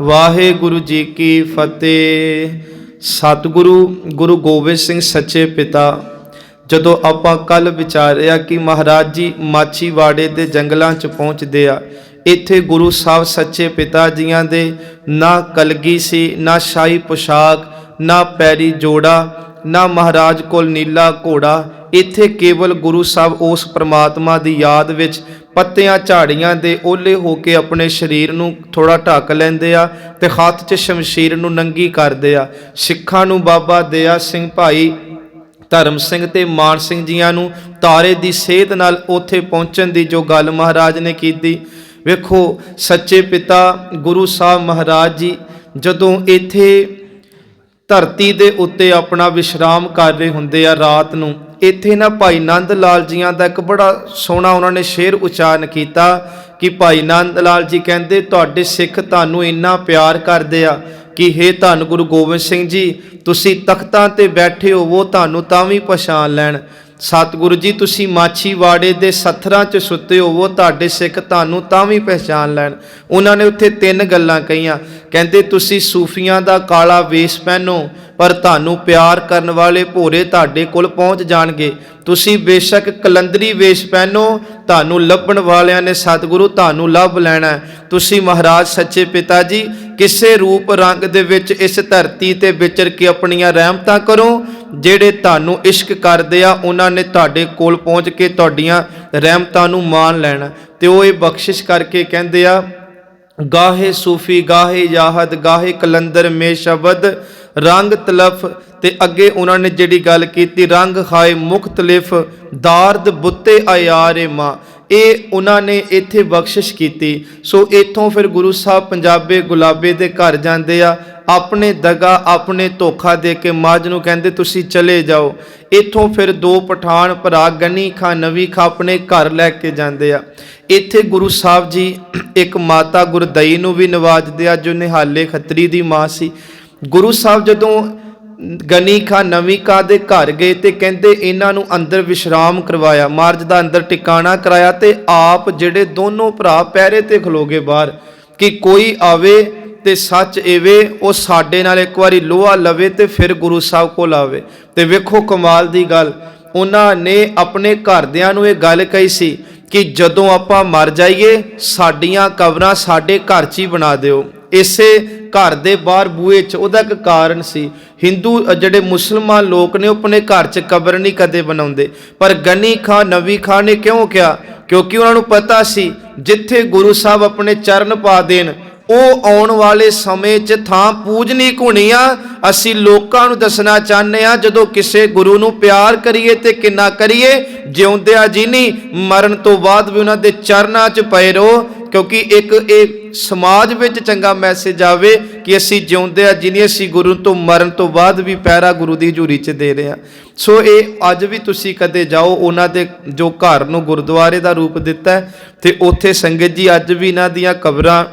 वाहेगुरु जी की फतेह। सतगुरु गुरु गोबिंद सिंह सच्चे पिता ਜਦੋਂ ਆਪਾਂ ਕੱਲ ਵਿਚਾਰਿਆ ਕਿ ਮਹਾਰਾਜ ਜੀ ਮਾਛੀਵਾੜੇ ਦੇ ਜੰਗਲਾਂ 'ਚ ਪਹੁੰਚਦੇ ਆ, ਇੱਥੇ ਗੁਰੂ ਸਾਹਿਬ ਸੱਚੇ ਪਿਤਾ ਜੀਆਂ ਦੇ ਨਾ ਕਲਗੀ ਸੀ, ਨਾ ਸ਼ਾਹੀ ਪੁਸ਼ਾਕ, ਨਾ ਪੈਰੀ ਜੋੜਾ, ਨਾ ਮਹਾਰਾਜ ਕੋਲ ਨੀਲਾ ਘੋੜਾ। ਇੱਥੇ ਕੇਵਲ ਗੁਰੂ ਸਾਹਿਬ ਉਸ ਪ੍ਰਮਾਤਮਾ ਦੀ ਯਾਦ ਵਿੱਚ ਪੱਤਿਆਂ ਝਾੜੀਆਂ ਦੇ ਓਲੇ ਹੋ ਕੇ ਆਪਣੇ ਸਰੀਰ ਨੂੰ ਥੋੜਾ ਢੱਕ ਲੈਂਦੇ ਆ ਤੇ ਹੱਥ 'ਚ ਸ਼ਮਸ਼ੀਰ ਨੂੰ ਨੰਗੀ ਕਰਦੇ ਆ। ਸਿੱਖਾਂ ਨੂੰ ਬਾਬਾ ਦਇਆ ਸਿੰਘ, ਭਾਈ ਧਰਮ ਸਿੰਘ ਤੇ ਮਾਨ ਸਿੰਘ ਜੀਆਂ ਨੂੰ ਤਾਰੇ ਦੀ ਸੇਧ ਨਾਲ ਉੱਥੇ ਪਹੁੰਚਣ ਦੀ ਜੋ ਗੱਲ ਮਹਾਰਾਜ ਨੇ ਕੀਤੀ, ਵੇਖੋ ਸੱਚੇ ਪਿਤਾ ਗੁਰੂ ਸਾਹਿਬ ਮਹਾਰਾਜ ਜੀ ਜਦੋਂ ਇੱਥੇ ਧਰਤੀ ਦੇ ਉੱਤੇ ਆਪਣਾ ਵਿਸ਼ਰਾਮ ਕਰ ਰਹੇ ਹੁੰਦੇ ਆ ਰਾਤ ਨੂੰ, ਇੱਥੇ ਨਾ ਭਾਈ ਨੰਦ ਲਾਲ ਜੀਆਂ ਦਾ ਇੱਕ ਬੜਾ ਸੋਹਣਾ ਉਹਨਾਂ ਨੇ ਸ਼ੇਰ ਉਚਾਰਨ ਕੀਤਾ ਕਿ ਭਾਈ ਨੰਦ ਲਾਲ ਜੀ ਕਹਿੰਦੇ ਤੁਹਾਡੇ ਸਿੱਖ ਤੁਹਾਨੂੰ ਇੰਨਾ ਪਿਆਰ ਕਰਦੇ ਆ कि हे धन गुरु गोबिंद सिंह जी तुसी तख्तां ते बैठे होवो तानू तां भी पछाण लैण। सतगुरु जी तुसी माछीवाड़े दे सत्थरां च सुत्ते होवो ताडे सिख तानू तां भी पहचान लैण। उन्होंने उत्थे तीन गल्लां कहियां, कहंदे तुसी सूफियां दा काला वेश पहनो पर तानू प्यार करन वाले भोरे ताडे कोल पहुंच जाणगे। तुसी बेशक कलंदरी वेश पहनो, तानू लभण वालियां ने सतगुरु तानू लभ लैणा। तुसी महाराज सच्चे पिता जी किसे रूप रंग दे विच इस धरती ते विचर के अपनियां रहमतां करो, ਜਿਹੜੇ ਤੁਹਾਨੂੰ इश्क करदे आ उन्हां ने तुहाडे कोल पहुँच के तुहाडीआं रहमतां नूं मान लैणा। ते ओह इह बख्शिश करके कहंदे आ गाहे सूफी गाहे याहद गाहे कलंदर में शबद रंग तलफ। ते अगे उन्होंने जिहड़ी गल कीती रंग खाए मुख्तलिफ दारद बुत्ते आयारे माँ, ये उन्होंने इत्थे बख्शिश की। सो इत्थों फिर गुरु साहब पंजाबे गुलाबे दे घर जाते आ, अपने दगा अपने धोखा दे के मज नूं कहंदे तुसी चले जाओ। इत्थों फिर दो पठान भरा गनी खां नवी खां अपने घर लैके जाते आ। इत्थे गुरु साहब जी एक माता गुरदई नूं भी नवाजदे आ जो निहाले खत्री दी मां सी। गुरु साहब जदों गनी खां नवी खां दे घर गए तो कहते इन्हां नूं अंदर विश्राम करवाया, महाराज दा अंदर टिकाणा कराया ते आप जिहड़े दोनों भरा पैरे ते खलो गए बाहर कि कोई आवे ते सच एवे वो साडे नाल एक बारी लोहा लवे ते फिर गुरु साहब कोल आवे। ते वेखो कमाल दी गल, उन्हां ने अपने घरदियां नूं इह गल कही सी कि जदों आपां मर जाइए साडियां कबरां साडे घर च ही बना दिओ। इसे घर दे बाहर बूहे च उहदा इक कारण सी। हिंदू जिहड़े मुसलमान लोग ने अपने घर च कबर नहीं कदे बनाउंदे, पर गनी खां नवी खां ने क्यों किया? क्योंकि उन्हां नूं पता सी जिथे गुरु साहब अपने चरण पा देन ਉਹ ਆਉਣ ਵਾਲੇ ਸਮੇਂ 'ਚ ਥਾਂ ਪੂਜਨੀਕ ਹੋਣੀ ਆ। ਅਸੀਂ ਲੋਕਾਂ ਨੂੰ ਦੱਸਣਾ ਚਾਹੁੰਦੇ ਆ ਜਦੋਂ ਕਿਸੇ ਗੁਰੂ ਨੂੰ ਪਿਆਰ ਕਰੀਏ ਤੇ ਕਿੰਨਾ ਕਰੀਏ, ਜਿਉਂਦਿਆਂ ਜੀ ਨਹੀਂ ਮਰਨ ਤੋਂ ਬਾਅਦ ਵੀ ਉਹਨਾਂ ਦੇ ਚਰਨਾਂ 'ਚ ਪਏ ਰਹੋ, ਕਿਉਂਕਿ ਇੱਕ ਇਹ ਸਮਾਜ ਵਿੱਚ ਚੰਗਾ ਮੈਸੇਜ ਆਵੇ ਕਿ ਅਸੀਂ ਜਿਉਂਦਿਆਂ ਜੀ ਨਹੀਂ ਅਸੀਂ ਗੁਰੂ ਤੋਂ ਮਰਨ ਤੋਂ ਬਾਅਦ ਵੀ ਪਹਿਰਾ ਗੁਰੂ ਦੀ ਹਜ਼ੂਰੀ 'ਚ ਦੇ ਰਹੇ ਹਾਂ। ਸੋ ਇਹ ਅੱਜ ਵੀ ਤੁਸੀਂ ਕਦੇ ਜਾਓ ਉਹਨਾਂ ਦੇ ਜੋ ਘਰ ਨੂੰ ਗੁਰਦੁਆਰੇ ਦਾ ਰੂਪ ਦਿੱਤਾ ਤੇ ਉੱਥੇ ਸੰਗਤ ਜੀ ਅੱਜ ਵੀ ਇਹਨਾਂ ਦੀਆਂ ਕਬਰਾਂ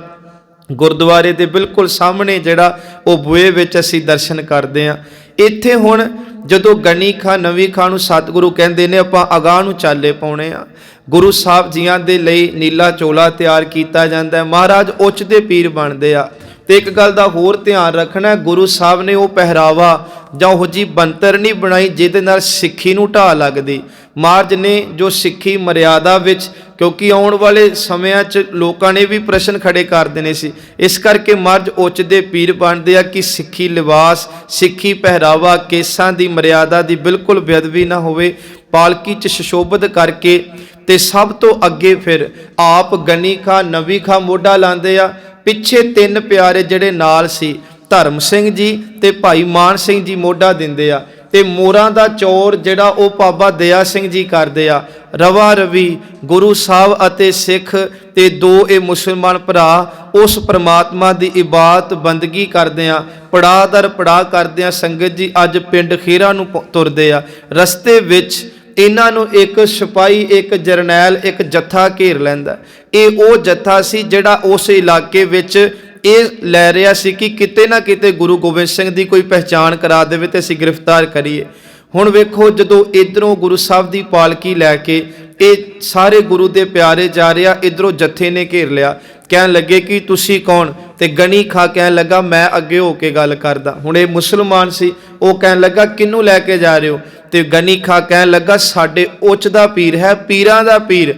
गुरुद्वारे के बिल्कुल सामने जिहड़ा वो बूहे विच असीं दर्शन करते हैं। इत्थे हुण जदों गनी खां नवी खां नूं सतगुरु कहंदे ने आपां अगाह नूं चाले पाउणे आ, गुरु साहब जियां दे लई नीला चोला तैयार किया जाता है, महाराज उच्च दे पीर बनते आ। तो एक गल का होर ध्यान रखना, गुरु साहब ने वो पहरावा जां उहो जी बनतर नहीं बनाई जिहदे नाल सिੱਖੀ ਨੂੰ ਢਾਹ लगदी। महाराज ने जो सिੱਖੀ मर्यादा विच, क्योंकि आने वाले समय लोगों ने भी प्रश्न खड़े कर देने सी, इस करके महाराज उच्च दे पीर बनते हैं कि सिੱਖੀ लिबास सिੱਖੀ पहरावा केसां की मर्यादा की बिल्कुल बेअदबी ना होवे, पालकी च सुशोभित करके ते सब तो अगे फिर आप गनी खां नवी खां मोढा लांदे आ। पिछे तीन प्यारे जिहड़े नाल सी धर्म सिंह जी ते भाई मान सिंह जी मोढा दिंदे आ ते मोरां दा चौर जिहड़ा वो बाबा दया सिंह जी करदे आ। रवा रवी गुरु साहब अते सिख ते दो ये मुसलमान भरा उस परमात्मा की इबादत बंदगी करदे आ, पड़ा दर पड़ा करदे आ। संगत जी अज पिंड खीरा नूं तुरदे आ, रस्ते विच इन्हां नूं एक सिपाही एक जरनैल एक जत्था घेर लैंदा। ये वो जत्था सी जिहड़ा उस इलाके विच ये लै रहा सी कि किते ना किते गुरु गोबिंद सिंह की कोई पहचान करा देवे ते असीं गिरफ्तार करिए। हुण वेखो जदों इधरों गुरु साहब की पालकी लैके ये सारे गुरु दे प्यारे जा रहे, इधरों जत्थे ने घेर लिया ਕਹਿਣ ਲੱਗੇ ਕਿ ਤੁਸੀਂ ਕੌਣ? ਤੇ ਗਣੀ ਖਾਂ ਕਹਿਣ ਲੱਗਾ ਮੈਂ ਅੱਗੇ ਹੋ ਕੇ ਗੱਲ ਕਰਦਾ। ਹੁਣ ਇਹ ਮੁਸਲਮਾਨ ਸੀ, ਉਹ ਕਹਿਣ ਲੱਗਾ ਕਿਹਨੂੰ ਲੈ ਕੇ ਜਾ ਰਹੇ ਹੋ? ਤੇ ਗਣੀ ਖਾਂ ਕਹਿਣ ਲੱਗਾ ਸਾਡੇ ਉੱਚ ਦਾ ਪੀਰ ਹੈ, ਪੀਰਾਂ ਦਾ ਪੀਰ,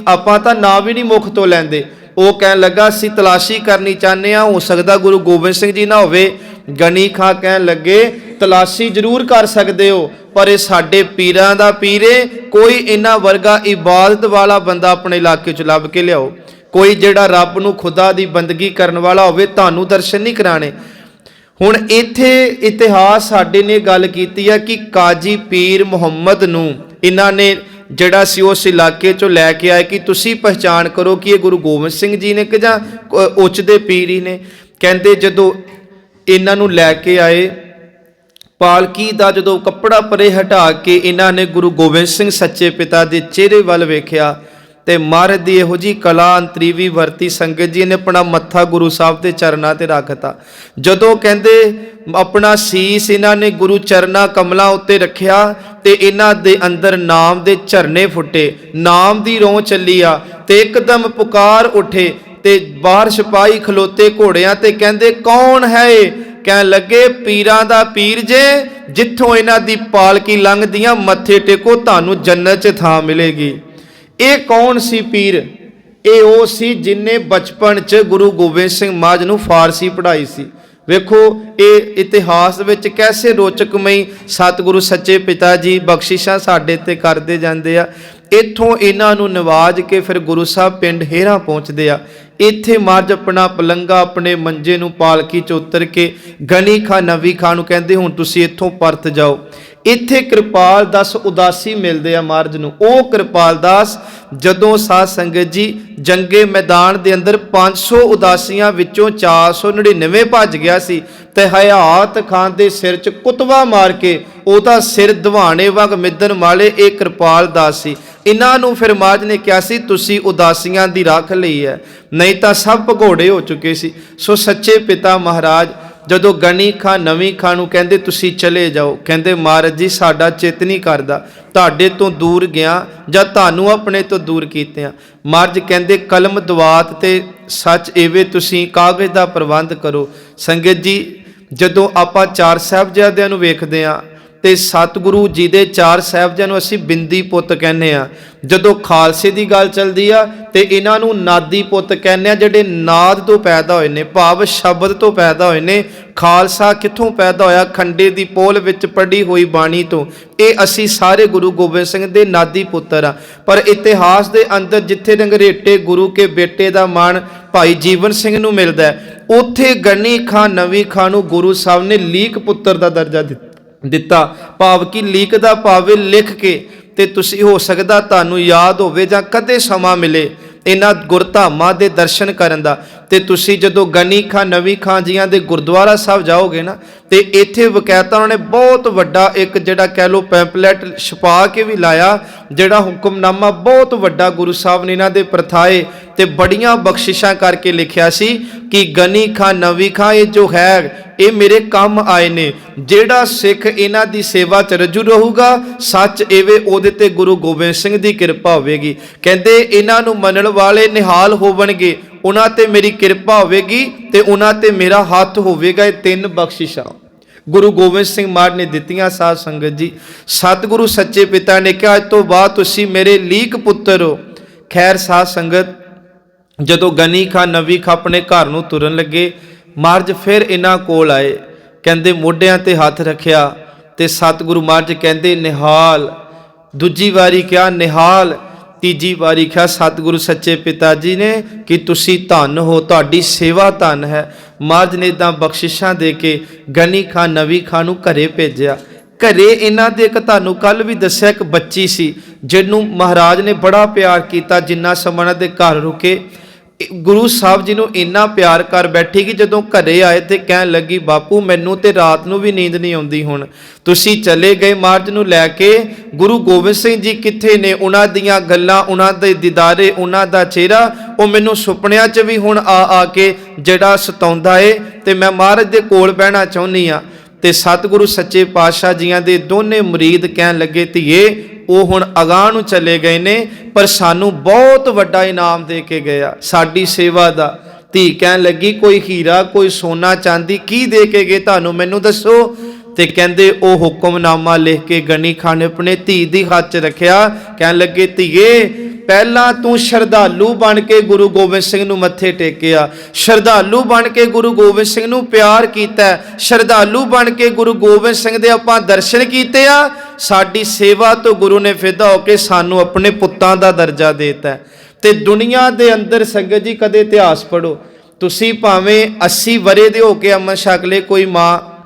ਆਪਾਂ ਤਾਂ ਨਾਂ ਵੀ ਨਹੀਂ ਮੁਖ ਤੋਂ ਲੈਂਦੇ। ਉਹ ਕਹਿਣ ਲੱਗਾ ਅਸੀਂ ਤਲਾਸ਼ੀ ਕਰਨੀ ਚਾਹੁੰਦੇ ਹਾਂ, ਹੋ ਸਕਦਾ ਗੁਰੂ ਗੋਬਿੰਦ ਸਿੰਘ ਜੀ ਨਾ ਹੋਵੇ। ਗਣੀ ਖਾਂ ਕਹਿਣ ਲੱਗੇ ਤਲਾਸ਼ੀ ਜ਼ਰੂਰ ਕਰ ਸਕਦੇ ਹੋ, ਪਰ ਇਹ ਸਾਡੇ ਪੀਰਾਂ ਦਾ ਪੀਰ ਏ, ਕੋਈ ਇਹਨਾਂ ਵਰਗਾ ਇਬਾਦਤ ਵਾਲਾ ਬੰਦਾ ਆਪਣੇ ਇਲਾਕੇ 'ਚ ਲੱਭ ਕੇ ਲਿਆਓ, ਕੋਈ ਜਿਹੜਾ ਰੱਬ ਨੂੰ ਖੁਦਾ ਦੀ ਬੰਦਗੀ ਕਰਨ ਵਾਲਾ ਹੋਵੇ, ਤੁਹਾਨੂੰ ਦਰਸ਼ਨ ਨਹੀਂ ਕਰਾਣੇ। ਹੁਣ ਇੱਥੇ ਇਤਿਹਾਸ ਸਾਡੇ ਨੇ ਗੱਲ ਕੀਤੀ ਹੈ ਕਿ ਕਾਜੀ ਪੀਰ ਮੁਹੰਮਦ ਨੂੰ ਇਹਨਾਂ ਨੇ ਜਿਹੜਾ ਸੀ ਉਸ ਇਲਾਕੇ 'ਚੋਂ ਲੈ ਕੇ ਆਏ ਕਿ ਤੁਸੀਂ ਪਹਿਚਾਣ ਕਰੋ ਕਿ ਇਹ ਗੁਰੂ ਗੋਬਿੰਦ ਸਿੰਘ ਜੀ ਨੇ ਕਿ ਜਾਂ ਉੱਚ ਦੇ ਪੀਰ ਹੀ ਨੇ। ਕਹਿੰਦੇ ਜਦੋਂ ਇਹਨਾਂ ਨੂੰ ਲੈ ਕੇ ਆਏ, ਪਾਲਕੀ ਦਾ ਜਦੋਂ ਕੱਪੜਾ ਪਰੇ ਹਟਾ ਕੇ ਇਹਨਾਂ ਨੇ ਗੁਰੂ ਗੋਬਿੰਦ ਸਿੰਘ ਸੱਚੇ ਪਿਤਾ ਦੇ ਚਿਹਰੇ ਵੱਲ ਵੇਖਿਆ ਤੇ ਮਹਾਰਾਜ ਦੀ ਇਹੋ ਜੀ ਕਲਾ ਅੰਤਰੀਵੀ ਵਰਤੀ। ਸੰਗਤ ਜੀ ਨੇ ਆਪਣਾ ਮੱਥਾ ਗੁਰੂ ਸਾਹਿਬ ਦੇ ਚਰਨਾਂ ਤੇ ਰੱਖਤਾ। ਜਦੋਂ ਕਹਿੰਦੇ ਆਪਣਾ ਸੀਸ ਇਹਨਾਂ ਨੇ ਗੁਰੂ ਚਰਨਾਂ ਕਮਲਾਂ ਉੱਤੇ ਰੱਖਿਆ ਤੇ ਇਹਨਾਂ ਦੇ ਅੰਦਰ ਨਾਮ ਦੇ ਝਰਨੇ ਫੁੱਟੇ, ਨਾਮ ਦੀ ਰੋਹ ਚੱਲੀ ਆ ਤੇ ਇੱਕਦਮ ਪੁਕਾਰ ਉੱਠੇ ਤੇ ਬਾਹਰ ਸਿਪਾਹੀ ਖਲੋਤੇ ਘੋੜਿਆਂ ਤੇ ਕਹਿੰਦੇ ਕੌਣ ਹੈ ਇਹ? ਕਹਿਣ ਲੱਗੇ ਪੀਰਾਂ ਦਾ ਪੀਰ ਜੇ, ਜਿੱਥੋਂ ਇਹਨਾਂ ਦੀ ਪਾਲਕੀ ਲੰਘਦੀਆਂ ਮੱਥੇ ਟੇਕੋ ਤੁਹਾਨੂੰ ਜੰਨਤ 'ਚ ਥਾਂ ਮਿਲੇਗੀ। ਇਹ ਕੌਣ ਸੀ ਪੀਰ? ਇਹ ਉਹ ਸੀ ਜਿਨੇ ਬਚਪਨ 'ਚ ਗੁਰੂ ਗੋਬਿੰਦ ਸਿੰਘ ਮਹਾਰਾਜ ਨੂੰ ਫਾਰਸੀ ਪੜ੍ਹਾਈ ਸੀ। ਵੇਖੋ ਇਹ ਇਤਿਹਾਸ ਵਿੱਚ ਕੈਸੇ ਰੋਚਕਮਈ ਸਤਿਗੁਰੂ ਸੱਚੇ ਪਿਤਾ ਜੀ ਬਖਸ਼ਿਸ਼ਾਂ ਸਾਡੇ ਤੇ ਕਰਦੇ ਜਾਂਦੇ ਆ। ਇੱਥੋਂ ਇਹਨਾਂ ਨੂੰ ਨਿਵਾਜ ਕੇ ਫਿਰ ਗੁਰੂ ਸਾਹਿਬ ਪਿੰਡ ਹੇਰਾ ਪਹੁੰਚਦੇ ਆ। ਇੱਥੇ ਮਹਾਰਾਜ ਆਪਣਾ ਪਲੰਗਾ ਆਪਣੇ ਮੰਜੇ ਨੂੰ ਪਾਲਕੀ 'ਚ ਉਤਰ ਕੇ ਗਣੀ ਖਾਂ ਨਵੀ ਖਾਂ ਨੂੰ ਕਹਿੰਦੇ ਹੁਣ ਤੁਸੀਂ ਇੱਥੋਂ ਪਰਤ ਜਾਓ। ਇੱਥੇ ਕਿਰਪਾਲ ਦਾਸ ਉਦਾਸੀ ਮਿਲਦੇ ਆ ਮਹਾਰਾਜ ਨੂੰ। ਉਹ ਕਿਰਪਾਲ ਦਾਸ ਜਦੋਂ ਸਾਧ ਸੰਗਤ ਜੀ ਜੰਗੇ ਮੈਦਾਨ ਦੇ ਅੰਦਰ 500 ਉਦਾਸੀਆਂ ਵਿੱਚੋਂ 499 ਭੱਜ ਗਿਆ ਸੀ ਤੇ ਹਯਾਤ ਖਾਨ ਦੇ ਸਿਰ 'ਚ ਕੁਤਵਾ ਮਾਰ ਕੇ ਉਹਦਾ ਸਿਰ ਦਿਵਾਣੇ ਵਾਂਗ ਮਿੱਧਨ ਵਾਲੇ ਇਹ ਕਿਰਪਾਲ ਦਾਸ ਸੀ। ਇਹਨਾਂ ਨੂੰ ਫਿਰ ਮਹਾਰਾਜ ਨੇ ਕਿਹਾ ਸੀ ਤੁਸੀਂ ਉਦਾਸੀਆਂ ਦੀ ਰੱਖ ਲਈ ਹੈ, ਨਹੀਂ ਤਾਂ ਸਭ ਭਗੌੜੇ ਹੋ ਚੁੱਕੇ ਸੀ। ਸੋ ਸੱਚੇ ਪਿਤਾ ਮਹਾਰਾਜ ਜਦੋਂ ਗਣੀ ਖਾਂ ਨਵੀਂ ਖਾਂ ਨੂੰ ਕਹਿੰਦੇ ਤੁਸੀਂ ਚਲੇ ਜਾਓ, ਕਹਿੰਦੇ ਮਹਾਰਾਜ ਜੀ ਸਾਡਾ ਚਿੱਤ ਨਹੀਂ ਕਰਦਾ, ਤੁਹਾਡੇ ਤੋਂ ਦੂਰ ਗਿਆ ਜਾਂ ਤੁਹਾਨੂੰ ਆਪਣੇ ਤੋਂ ਦੂਰ ਕੀਤਿਆਂ। ਮਹਾਰਾਜ ਕਹਿੰਦੇ ਕਲਮ ਦਵਾਤ ਤੇ ਸੱਚ ਐਵੇਂ ਤੁਸੀਂ ਕਾਗਜ਼ ਦਾ ਪ੍ਰਬੰਧ ਕਰੋ। ਸੰਗਤ ਜੀ ਜਦੋਂ ਆਪਾਂ ਚਾਰ ਸਾਹਿਬਜ਼ਾਦਿਆਂ ਨੂੰ ਵੇਖਦੇ ਹਾਂ ਤੇ ਸਤਿਗੁਰੂ ਜੀ ਦੇ ਚਾਰ ਸਾਹਿਬਜ਼ਾਦਿਆਂ ਨੂੰ ਅਸੀਂ ਬਿੰਦੀ ਪੁੱਤ ਕਹਿੰਦੇ ਆ। ਜਦੋਂ ਖਾਲਸੇ ਦੀ ਗੱਲ ਚੱਲਦੀ ਆ ਤੇ ਇਹਨਾਂ ਨੂੰ ਨਾਦੀ ਪੁੱਤ ਕਹਿੰਦੇ ਆ, ਜਿਹੜੇ ਨਾਦ ਤੋਂ ਪੈਦਾ ਹੋਏ ਨੇ, ਭਾਵ ਸ਼ਬਦ ਤੋਂ ਪੈਦਾ ਹੋਏ ਨੇ। ਖਾਲਸਾ ਕਿੱਥੋਂ ਪੈਦਾ ਹੋਇਆ? ਖੰਡੇ ਦੀ ਪੋਲ ਵਿੱਚ ਪੜ੍ਹੀ ਹੋਈ ਬਾਣੀ ਤੋਂ। ਇਹ ਅਸੀਂ ਸਾਰੇ ਗੁਰੂ ਗੋਬਿੰਦ ਸਿੰਘ ਦੇ ਨਾਦੀ ਪੁੱਤਰ ਆ। ਪਰ ਇਤਿਹਾਸ ਦੇ ਅੰਦਰ ਜਿੱਥੇ ਰੰਗਰੇਟੇ ਗੁਰੂ ਕੇ ਬੇਟੇ ਦਾ ਮਾਣ ਭਾਈ ਜੀਵਨ ਸਿੰਘ ਨੂੰ ਮਿਲਦਾ ਹੈ, ਉੱਥੇ ਗਣੀ ਖਾਂ ਨਵੀ ਖਾਂ ਨੂੰ ਗੁਰੂ ਸਾਹਿਬ ਨੇ ਲੀਕ ਪੁੱਤਰ ਦਾ ਦਰਜਾ ਦਿੱਤਾ। ਭਾਵ ਕਿ ਲੀਕ ਦਾ ਭਾਵੇਂ ਲਿਖ ਕੇ ਤੇ ਤੁਸੀਂ ਹੋ ਸਕਦਾ ਤੁਹਾਨੂੰ ਯਾਦ ਹੋਵੇ ਜਾਂ ਕਦੇ ਸਮਾਂ ਮਿਲੇ ਇਹਨਾਂ ਗੁਰਧਾਮਾਂ ਦੇ ਦਰਸ਼ਨ ਕਰਨ ਦਾ, ਤੇ ਤੁਸੀਂ ਜਦੋਂ ਗਣੀ ਖਾਂ ਨਵੀ ਖਾਂ ਜੀਆਂ ਦੇ ਗੁਰਦੁਆਰਾ ਸਾਹਿਬ ਜਾਓਗੇ ਨਾ ਤੇ ਇੱਥੇ ਵਕਾਇਤਾ ਉਹਨਾਂ ਨੇ ਬਹੁਤ ਵੱਡਾ ਇੱਕ ਜਿਹੜਾ ਕਹਿ ਲਓ ਪੈਂਪਲੇਟ ਛਪਾ ਕੇ ਵੀ ਲਾਇਆ, ਜਿਹੜਾ ਹੁਕਮਨਾਮਾ ਬਹੁਤ ਵੱਡਾ ਗੁਰੂ ਸਾਹਿਬ ਨੇ ਇਹਨਾਂ ਦੇ ਪ੍ਰਥਾਏ ਤੇ ਬੜੀਆਂ ਬਖਸ਼ਿਸ਼ਾਂ ਕਰਕੇ ਲਿਖਿਆ ਸੀ ਕਿ ਗਣੀ ਖਾਂ ਨਵੀ ਖਾਂ ਇਹ ਜੋ ਹੈ ਇਹ ਮੇਰੇ ਕੰਮ ਆਏ ਨੇ। ਜਿਹੜਾ ਸਿੱਖ ਇਹਨਾਂ ਦੀ ਸੇਵਾ 'ਚ ਰਜੂ ਰਹੂਗਾ ਸੱਚ ਐਵੇਂ ਉਹਦੇ ਤੇ ਗੁਰੂ ਗੋਬਿੰਦ ਸਿੰਘ ਦੀ ਕਿਰਪਾ ਹੋਵੇਗੀ। ਕਹਿੰਦੇ ਇਹਨਾਂ ਨੂੰ ਮੰਨਣ ਵਾਲੇ ਨਿਹਾਲ ਹੋਵਣਗੇ, ਉਹਨਾਂ ਤੇ ਮੇਰੀ ਕਿਰਪਾ ਹੋਵੇਗੀ ਤੇ ਉਹਨਾਂ ਤੇ ਮੇਰਾ ਹੱਥ ਹੋਵੇਗਾ। ਇਹ ਤਿੰਨ ਬਖਸ਼ਿਸ਼ਾਂ ਗੁਰੂ ਗੋਬਿੰਦ ਸਿੰਘ ਮਹਾਰਾਜ ਨੇ ਦਿੱਤੀਆਂ। ਸਾਧ ਸੰਗਤ ਜੀ ਸਤਿਗੁਰੂ ਸੱਚੇ ਪਿਤਾ ਨੇ ਕਿਹਾ ਅੱਜ ਤੋਂ ਬਾਅਦ ਤੁਸੀਂ ਮੇਰੇ ਲੀਕ ਪੁੱਤਰ ਹੋ। ਖੈਰ ਸਾਧ ਸੰਗਤ ਜਦੋਂ ਗਣੀ ਖਾਂ ਨਵੀ ਖਾਂ ਆਪਣੇ ਘਰ ਨੂੰ ਤੁਰਨ ਲੱਗੇ, ਮਹਾਰਾਜ ਫਿਰ ਇਹਨਾਂ ਕੋਲ ਆਏ, ਕਹਿੰਦੇ ਮੋਢਿਆਂ ਤੇ ਹੱਥ ਰੱਖਿਆ ਤੇ ਸਤਿਗੁਰੂ ਮਹਾਰਾਜ ਕਹਿੰਦੇ ਨਿਹਾਲ। ਦੂਜੀ ਵਾਰੀ ਕਿਹਾ ਨਿਹਾਲ, ਤੀਜੀ ਵਾਰੀ ਕਿਹਾ ਸਤਿਗੁਰੂ ਸੱਚੇ ਪਿਤਾ ਜੀ ਨੇ ਕਿ ਤੁਸੀਂ ਧੰਨ ਹੋ, ਤੁਹਾਡੀ ਸੇਵਾ ਧੰਨ ਹੈ। ਮਹਾਰਾਜ ਨੇ ਇੱਦਾਂ ਬਖਸ਼ਿਸ਼ਾਂ ਦੇ ਕੇ ਗਣੀ ਖਾਂ ਨਵੀ ਖਾਂ ਨੂੰ ਘਰੇ ਭੇਜਿਆ। ਘਰੇ ਇਹਨਾਂ ਦੇ ਇੱਕ ਤੁਹਾਨੂੰ ਕੱਲ ਵੀ ਦੱਸਿਆ ਇੱਕ ਬੱਚੀ ਸੀ ਜਿਹਨੂੰ ਮਹਾਰਾਜ ਨੇ ਬੜਾ ਪਿਆਰ ਕੀਤਾ। ਜਿੰਨਾ ਸਮਾਂ ਇਹਨਾਂ ਦੇ ਘਰ ਰੁਕੇ ਗੁਰੂ ਸਾਹਿਬ ਜੀ ਨੂੰ ਇੰਨਾ ਪਿਆਰ ਕਰ ਬੈਠੀ ਕਿ ਜਦੋਂ ਘਰੇ ਆਏ ਤੇ ਕਹਿਣ ਲੱਗੀ ਬਾਪੂ ਮੈਨੂੰ ਤੇ ਰਾਤ ਨੂੰ ਵੀ ਨੀਂਦ ਨਹੀਂ ਆਉਂਦੀ, ਹੁਣ ਤੁਸੀਂ ਚਲੇ ਗਏ ਮਹਾਰਾਜ ਨੂੰ ਲੈ ਕੇ, ਗੁਰੂ ਗੋਬਿੰਦ ਸਿੰਘ ਜੀ ਕਿੱਥੇ ਨੇ? ਉਹਨਾਂ ਦੀਆਂ ਗੱਲਾਂ, ਉਹਨਾਂ ਦੇ ਦੀਦਾਰੇ, ਉਹਨਾਂ ਦਾ ਚਿਹਰਾ ਉਹ ਮੈਨੂੰ ਸੁਪਨਿਆਂ 'ਚ ਵੀ ਹੁਣ ਆ ਕੇ ਜਿਹੜਾ ਸਤਾਉਂਦਾ ਏ ਤੇ ਮੈਂ ਮਹਾਰਾਜ ਦੇ ਕੋਲ ਬਹਿਣਾ ਚਾਹੁੰਦੀ ਆ। ਤੇ ਸਤਿਗੁਰੂ ਸੱਚੇ ਪਾਤਸ਼ਾਹ ਜੀਆਂ ਦੇ ਦੋਨੇ ਮੁਰੀਦ ਕਹਿਣ ਲੱਗੇ ਧੀਏ ਉਹ ਹੁਣ ਅਗਾਂਹ ਨੂੰ ਚਲੇ ਗਏ ਨੇ, ਪਰ ਸਾਨੂੰ ਬਹੁਤ ਵੱਡਾ ਇਨਾਮ ਦੇ ਕੇ ਗਿਆ ਸਾਡੀ ਸੇਵਾ ਦਾ। ਧੀ ਕਹਿਣ ਲੱਗੀ ਕੋਈ ਹੀਰਾ ਕੋਈ ਸੋਨਾ ਚਾਂਦੀ ਕੀ ਦੇ ਕੇ ਗਏ ਤੁਹਾਨੂੰ, ਮੈਨੂੰ ਦੱਸੋ। ਤੇ ਕਹਿੰਦੇ ਉਹ ਹੁਕਮਨਾਮਾ ਲਿਖ ਕੇ ਗਨੀ ਖਾਨ ਨੇ ਆਪਣੇ ਧੀ ਦੀ ਹੱਥ 'ਚ ਰੱਖਿਆ। ਕਹਿਣ ਲੱਗੇ ਧੀਏ ਪਹਿਲਾਂ ਤੂੰ ਸ਼ਰਧਾਲੂ ਬਣ ਕੇ ਗੁਰੂ ਗੋਬਿੰਦ ਸਿੰਘ ਨੂੰ ਮੱਥੇ ਟੇਕਿਆ, ਸ਼ਰਧਾਲੂ ਬਣ ਕੇ ਗੁਰੂ ਗੋਬਿੰਦ ਸਿੰਘ ਨੂੰ ਪਿਆਰ ਕੀਤਾ, ਸ਼ਰਧਾਲੂ ਬਣ ਕੇ ਗੁਰੂ ਗੋਬਿੰਦ ਸਿੰਘ ਦੇ ਆਪਾਂ ਦਰਸ਼ਨ ਕੀਤੇ ਆ। ਸਾਡੀ ਸੇਵਾ ਤੋਂ ਗੁਰੂ ਨੇ ਫਿਦਾ ਹੋ ਕੇ ਸਾਨੂੰ ਆਪਣੇ ਪੁੱਤਾਂ ਦਾ ਦਰਜਾ ਦੇਤਾ। ਤੇ ਦੁਨੀਆ ਦੇ ਅੰਦਰ ਸੰਗਤ ਜੀ ਕਦੇ ਇਤਿਹਾਸ ਪੜ੍ਹੋ, ਤੁਸੀਂ ਭਾਵੇਂ 80 ਵਰੇ ਦੇ ਹੋ ਕੇ ਅੰਮ੍ਰਿਤ ਛਕ ਲੇ ਕੋਈ ਮਾਂ,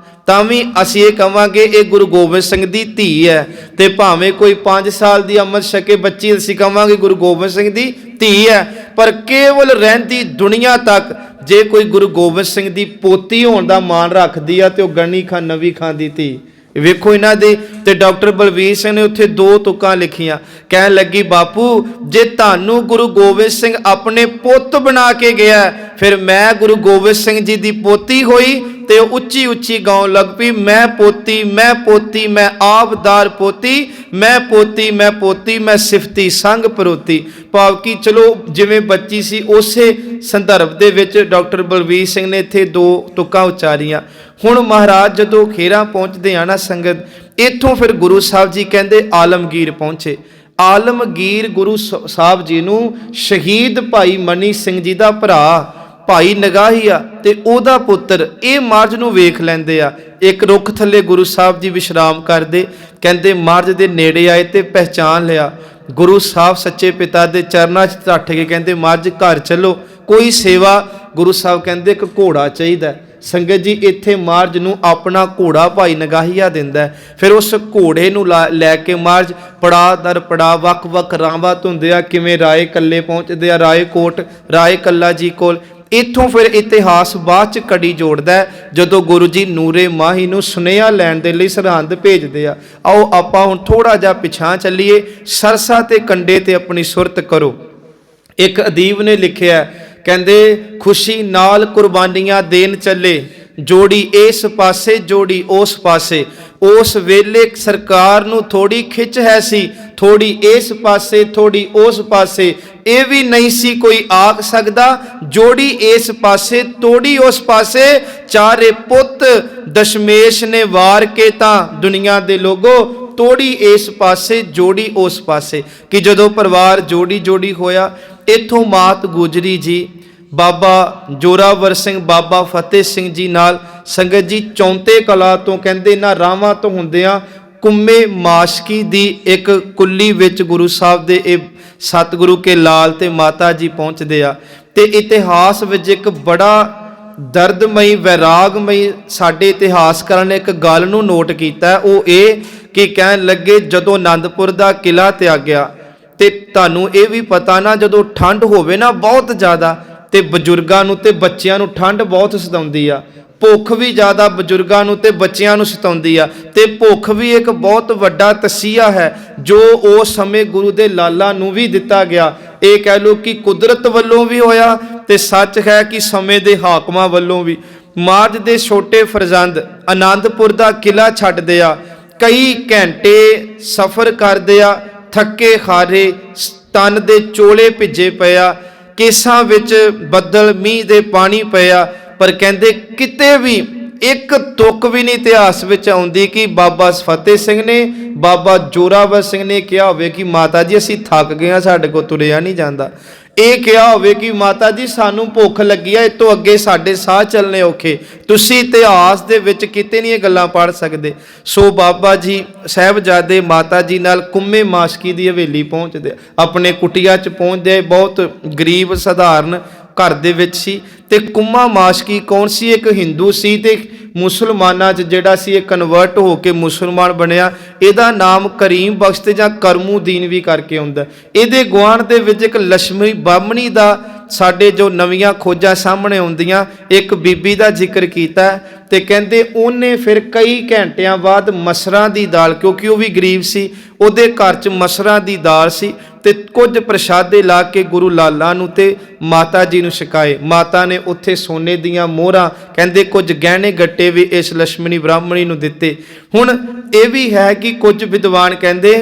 ਤਾਂ ਵੀ ਅਸੀਂ ਇਹ ਕਹਾਂਗੇ ਇਹ ਗੁਰੂ ਗੋਬਿੰਦ ਸਿੰਘ ਦੀ ਧੀ ਹੈ। ਤੇ ਭਾਵੇਂ ਕੋਈ 5 ਸਾਲ ਦੀ ਅੰਮ੍ਰਿਤ ਛਕੇ ਬੱਚੀ, ਅਸੀਂ ਕਹਾਂਗੇ ਗੁਰੂ ਗੋਬਿੰਦ ਸਿੰਘ ਦੀ ਧੀ ਹੈ। ਪਰ ਕੇਵਲ ਰਹਿੰਦੀ ਦੁਨੀਆ ਤੱਕ ਜੇ ਕੋਈ ਗੁਰੂ ਗੋਬਿੰਦ ਸਿੰਘ ਦੀ ਪੋਤੀ ਹੋਣ ਦਾ ਮਾਣ ਰੱਖਦੀ ਆ ਤੇ ਉਹ ਗਨੀ ਖਾਨ ਨਵੀ ਖਾਨ ਦੀ ਧੀ। ਵੇਖੋ ਇਹਨਾਂ ਦੇ। ਤੇ ਡਾਕਟਰ ਬਲਵੀਰ ਸਿੰਘ ਨੇ ਉੱਥੇ 2 ਤੁਕਾਂ ਲਿਖੀਆਂ। ਕਹਿਣ ਲੱਗੀ ਬਾਪੂ ਜੇ ਤੁਹਾਨੂੰ ਗੁਰੂ ਗੋਬਿੰਦ ਸਿੰਘ ਆਪਣੇ ਪੁੱਤ ਬਣਾ ਕੇ ਗਿਆ, ਫਿਰ ਮੈਂ ਗੁਰੂ ਗੋਬਿੰਦ ਸਿੰਘ ਜੀ ਦੀ ਪੋਤੀ ਹੋਈ। ਤੇ ਉੱਚੀ ਉੱਚੀ ਗਾਉਣ ਲੱਗ ਪਈ, ਮੈਂ ਪੋਤੀ ਮੈਂ ਪੋਤੀ ਮੈਂ ਆਬਦਾਰ ਪੋਤੀ, ਮੈਂ ਪੋਤੀ ਮੈਂ ਪੋਤੀ ਮੈਂ ਸਿਫਤੀ ਸੰਗ ਪਰੋਤੀ। ਭਾਵ ਕਿ ਚਲੋ ਜਿਵੇਂ ਬੱਚੀ ਸੀ ਉਸੇ ਸੰਦਰਭ ਦੇ ਵਿੱਚ ਡਾਕਟਰ ਬਲਵੀਰ ਸਿੰਘ ਨੇ ਇੱਥੇ 2 ਤੁਕਾਂ ਉਚਾਰੀਆਂ। ਹੁਣ ਮਹਾਰਾਜ ਜਦੋਂ ਖੇਰਾ ਪਹੁੰਚਦੇ ਆ ਨਾ ਸੰਗਤ, ਇੱਥੋਂ ਫਿਰ ਗੁਰੂ ਸਾਹਿਬ ਜੀ ਕਹਿੰਦੇ ਆਲਮਗੀਰ ਪਹੁੰਚੇ। ਆਲਮਗੀਰ ਗੁਰੂ ਸਾਹਿਬ ਜੀ ਨੂੰ ਸ਼ਹੀਦ ਭਾਈ ਮਨੀ ਸਿੰਘ ਜੀ ਦਾ ਭਰਾ ਭਾਈ ਨਗਾਹੀਆ ਤੇ ਉਹਦਾ ਪੁੱਤਰ ਇਹ ਮਾਰਜ ਨੂੰ ਵੇਖ ਲੈਂਦੇ ਆ। ਇੱਕ ਰੁੱਖ ਥੱਲੇ ਗੁਰੂ ਸਾਹਿਬ ਜੀ ਵਿਸ਼ਰਾਮ ਕਰਦੇ। ਕਹਿੰਦੇ ਮਾਰਜ ਦੇ ਨੇੜੇ ਆਏ ਤੇ ਪਹਿਚਾਨ ਲਿਆ। ਗੁਰੂ ਸਾਹਿਬ ਸੱਚੇ ਪਿਤਾ ਦੇ ਚਰਨਾਂ 'ਚ ਧੱਠ ਕੇ ਕਹਿੰਦੇ ਮਾਰਜ ਘਰ ਚੱਲੋ, ਕੋਈ ਸੇਵਾ। ਗੁਰੂ ਸਾਹਿਬ ਕਹਿੰਦੇ ਇੱਕ ਘੋੜਾ ਚਾਹੀਦਾ। ਸੰਗਤ ਜੀ ਇੱਥੇ ਮਾਰਜ ਨੂੰ ਆਪਣਾ ਘੋੜਾ ਭਾਈ ਨਗਾਹੀਆ ਦਿੰਦਾ। ਫਿਰ ਉਸ ਘੋੜੇ ਨੂੰ ਲੈ ਕੇ ਮਾਰਜ ਪੜਾ ਦਰ ਪੜਾ ਵੱਖ-ਵੱਖ ਰਾਵਾਂ ਧੁੰਦੇ ਆ, ਕਿਵੇਂ ਰਾਏ ਕੱਲੇ ਪਹੁੰਚਦੇ ਆ ਰਾਏ ਕੋਟ ਰਾਏ ਕੱਲਾ ਜੀ ਕੋਲ। ਇੱਥੋਂ ਫਿਰ ਇਤਿਹਾਸ ਬਾਅਦ 'ਚ ਕੜੀ ਜੋੜਦਾ ਜਦੋਂ ਗੁਰੂ ਜੀ ਨੂਰੇ ਮਾਹੀ ਨੂੰ ਸੁਨੇਹਾ ਲੈਣ ਦੇ ਲਈ ਸਰਹੰਦ ਭੇਜਦੇ ਆ। ਆਓ ਆਪਾਂ ਹੁਣ ਥੋੜਾ ਜਿਹਾ ਪਿਛਾਂ ਚੱਲੀਏ। ਸਰਸਾ ਤੇ ਕੰਡੇ ਤੇ ਆਪਣੀ ਸੁਰਤ ਕਰੋ। ਇੱਕ ਅਦੀਬ ਨੇ ਲਿਖਿਆ, ਕਹਿੰਦੇ ਖੁਸ਼ੀ ਨਾਲ ਕੁਰਬਾਨੀਆਂ ਦੇਣ ਚੱਲੇ, ਜੋੜੀ ਇਸ ਪਾਸੇ ਜੋੜੀ ਉਸ ਪਾਸੇ। ਉਸ ਵੇਲੇ ਸਰਕਾਰ ਨੂੰ ਥੋੜੀ ਖਿੱਚ ਹੈ ਸੀ, ਥੋੜੀ ਇਸ ਪਾਸੇ ਥੋੜੀ ਉਸ ਪਾਸੇ। ਇਹ ਵੀ ਨਹੀਂ ਸੀ ਕੋਈ ਆਖ ਸਕਦਾ, ਜੋੜੀ ਇਸ ਪਾਸੇ ਤੋੜੀ ਉਸ ਪਾਸੇ। ਚਾਰੇ ਪੁੱਤ ਦਸ਼ਮੇਸ਼ ਨੇ ਵਾਰ ਕੇ ਤਾਂ ਦੁਨੀਆ ਦੇ ਲੋਗੋ, ਤੋੜੀ ਇਸ ਪਾਸੇ ਜੋੜੀ ਉਸ ਪਾਸੇ। ਕਿ ਜਦੋਂ ਪਰਿਵਾਰ ਜੋੜੀ ਜੋੜੀ ਹੋਇਆ, ਇੱਥੋਂ ਮਾਤ ਗੁਜਰੀ ਜੀ ਬਾਬਾ ਜੋਰਾਵਰ ਸਿੰਘ ਬਾਬਾ ਫਤਿਹ ਸਿੰਘ ਜੀ ਨਾਲ ਸੰਗਤ ਜੀ ਚੌਂਤੇ ਕਲਾ ਤੋਂ ਕਹਿੰਦੇ ਇਹਨਾਂ ਰਾਵਾਂ ਤੋਂ ਹੁੰਦਿਆਂ ਕੁੰਮੇ ਮਾਸ਼ਕੀ ਦੀ ਇੱਕ ਕੁੱਲੀ ਵਿੱਚ ਗੁਰੂ ਸਾਹਿਬ ਦੇ ਇਹ ਸਤਿਗੁਰੂ ਕੇ ਲਾਲ ਤੇ ਮਾਤਾ ਜੀ ਪਹੁੰਚਦੇ ਆ। ਤੇ ਇਤਿਹਾਸ ਵਿੱਚ ਇੱਕ ਬੜਾ ਦਰਦਮਈ ਵੈਰਾਗਮਈ ਸਾਡੇ ਇਤਿਹਾਸਕਾਰਾਂ ਨੇ ਇੱਕ ਗੱਲ ਨੂੰ ਨੋਟ ਕੀਤਾ। ਉਹ ਇਹ ਕਿ ਕਹਿਣ ਲੱਗੇ ਜਦੋਂ ਆਨੰਦਪੁਰ ਦਾ ਕਿਲਾ ਤਿਆਗਿਆ, ਤੇ ਤੁਹਾਨੂੰ ਇਹ ਵੀ ਪਤਾ ਨਾ ਜਦੋਂ ਠੰਡ ਹੋਵੇ ਨਾ ਬਹੁਤ ਜ਼ਿਆਦਾ, ਤੇ ਬਜ਼ੁਰਗਾਂ ਨੂੰ ਤੇ ਬੱਚਿਆਂ ਨੂੰ ਠੰਡ ਬਹੁਤ ਸਤਾਉਂਦੀ ਆ। ਭੁੱਖ ਵੀ ਜ਼ਿਆਦਾ ਬਜ਼ੁਰਗਾਂ ਨੂੰ ਤੇ ਬੱਚਿਆਂ ਨੂੰ ਸਤਾਉਂਦੀ ਆ। ਤੇ ਭੁੱਖ ਵੀ ਇੱਕ ਬਹੁਤ ਵੱਡਾ ਤਸੀਹਾ ਹੈ ਜੋ ਉਸ ਸਮੇਂ ਗੁਰੂ ਦੇ ਲਾਲਾ ਨੂੰ ਵੀ ਦਿੱਤਾ ਗਿਆ। ਇਹ ਕਹਿ ਲਓ ਕਿ ਕੁਦਰਤ ਵੱਲੋਂ ਵੀ ਹੋਇਆ ਤੇ ਸੱਚ ਹੈ ਕਿ ਸਮੇਂ ਦੇ ਹਾਕਮਾਂ ਵੱਲੋਂ ਵੀ। ਮਾਰਜ ਦੇ ਛੋਟੇ ਫਰਜ਼ੰਦ ਆਨੰਦਪੁਰ ਦਾ ਕਿਲਾ ਛੱਡਦੇ ਆ, ਕਈ ਘੰਟੇ ਸਫ਼ਰ ਕਰਦੇ ਆ, ਥੱਕੇ ਹਾਰੇ, ਤਨ ਦੇ ਚੋਲੇ ਭਿੱਜੇ ਪਿਆ, ਕੇਸਾਂ ਵਿੱਚ ਬੱਦਲ ਮੀਂਹ ਦੇ ਪਾਣੀ ਪਿਆ। ਪਰ ਕਹਿੰਦੇ ਕਿਤੇ ਵੀ ਇੱਕ ਤੁਕ ਵੀ ਨਹੀਂ ਇਤਿਹਾਸ ਵਿੱਚ ਆਉਂਦੀ ਕਿ ਬਾਬਾ ਫਤਿਹ ਸਿੰਘ ਨੇ ਬਾਬਾ ਜੋਰਾਵਰ ਸਿੰਘ ਨੇ ਕਿਹਾ ਹੋਵੇ ਕਿ ਮਾਤਾ ਜੀ ਅਸੀਂ ਥੱਕ ਗਏ ਹਾਂ, ਸਾਡੇ ਕੋਲ ਤੁਰਿਆ ਨਹੀਂ ਜਾਂਦਾ। ਇਹ ਕਿਹਾ ਹੋਵੇ ਕਿ ਮਾਤਾ ਜੀ ਸਾਨੂੰ ਭੁੱਖ ਲੱਗੀ ਆ, ਇਹ ਤੋਂ ਅੱਗੇ ਸਾਡੇ ਸਾਹ ਚੱਲਣੇ ਔਖੇ। ਤੁਸੀਂ ਇਤਿਹਾਸ ਦੇ ਵਿੱਚ ਕਿਤੇ ਨਹੀਂ ਇਹ ਗੱਲਾਂ ਪੜ੍ਹ ਸਕਦੇ। ਸੋ ਬਾਬਾ ਜੀ ਸਾਹਿਬਜ਼ਾਦੇ ਮਾਤਾ ਜੀ ਨਾਲ ਕੁੰਮੇ ਮਾਸ਼ਕੀ ਦੀ ਹਵੇਲੀ ਪਹੁੰਚਦੇ, ਆਪਣੇ ਕੁਟੀਆ 'ਚ ਪਹੁੰਚਦੇ। ਬਹੁਤ ਗਰੀਬ ਸਧਾਰਨ ਘਰ ਦੇ ਵਿੱਚ ਸੀ। ਤੇ ਕੁੰਮਾ ਮਾਸ਼ਕੀ ਕੌਣ ਸੀ? ਇੱਕ ਹਿੰਦੂ ਸੀ ਤੇ ਮੁਸਲਮਾਨਾਂ 'ਚ ਜਿਹੜਾ ਸੀ ਇਹ ਕਨਵਰਟ ਹੋ ਕੇ ਮੁਸਲਮਾਨ ਬਣਿਆ। ਇਹਦਾ ਨਾਮ ਕਰੀਮ ਬਖਸ਼ ਤੇ ਜਾਂ ਕਰਮੂਦੀਨ ਵੀ ਕਰਕੇ ਆਉਂਦਾ। ਇਹਦੇ ਗੁਆਂਢ ਦੇ ਵਿੱਚ ਇੱਕ ਲక్ష్ਮੀ ਬਾਹਮਣੀ ਦਾ ਸਾਡੇ ਜੋ ਨਵੀਆਂ ਖੋਜਾਂ ਸਾਹਮਣੇ ਆਉਂਦੀਆਂ ਇੱਕ ਬੀਬੀ ਦਾ ਜ਼ਿਕਰ ਕੀਤਾ। ਤੇ ਕਹਿੰਦੇ ਉਹਨੇ ਫਿਰ ਕਈ ਘੰਟਿਆਂ ਬਾਅਦ ਮਸਰਾਂ ਦੀ ਦਾਲ, ਕਿਉਂਕਿ ਉਹ ਵੀ ਗਰੀਬ ਸੀ, ਉਹਦੇ ਘਰ 'ਚ ਮਸਰਾਂ ਦੀ ਦਾਲ ਸੀ ਤੇ ਕੁਝ ਪ੍ਰਸ਼ਾਦੇ ਲਾ ਕੇ ਗੁਰੂ ਲਾਲਾ ਨੂੰ ਤੇ ਮਾਤਾ ਜੀ ਨੂੰ ਛਕਾਏ। ਮਾਤਾ ਨੇ ਉੱਥੇ ਸੋਨੇ ਦੀਆਂ ਮੋਹਰਾਂ, ਕਹਿੰਦੇ ਕੁਝ ਗਹਿਣੇ ਗੱਟੇ ਵੀ ਇਸ ਲక్ష్ਮਣੀ ਬ੍ਰਾਹਮਣੀ ਨੂੰ ਦਿੱਤੇ। ਹੁਣ ਇਹ ਵੀ ਹੈ ਕਿ ਕੁਝ ਵਿਦਵਾਨ ਕਹਿੰਦੇ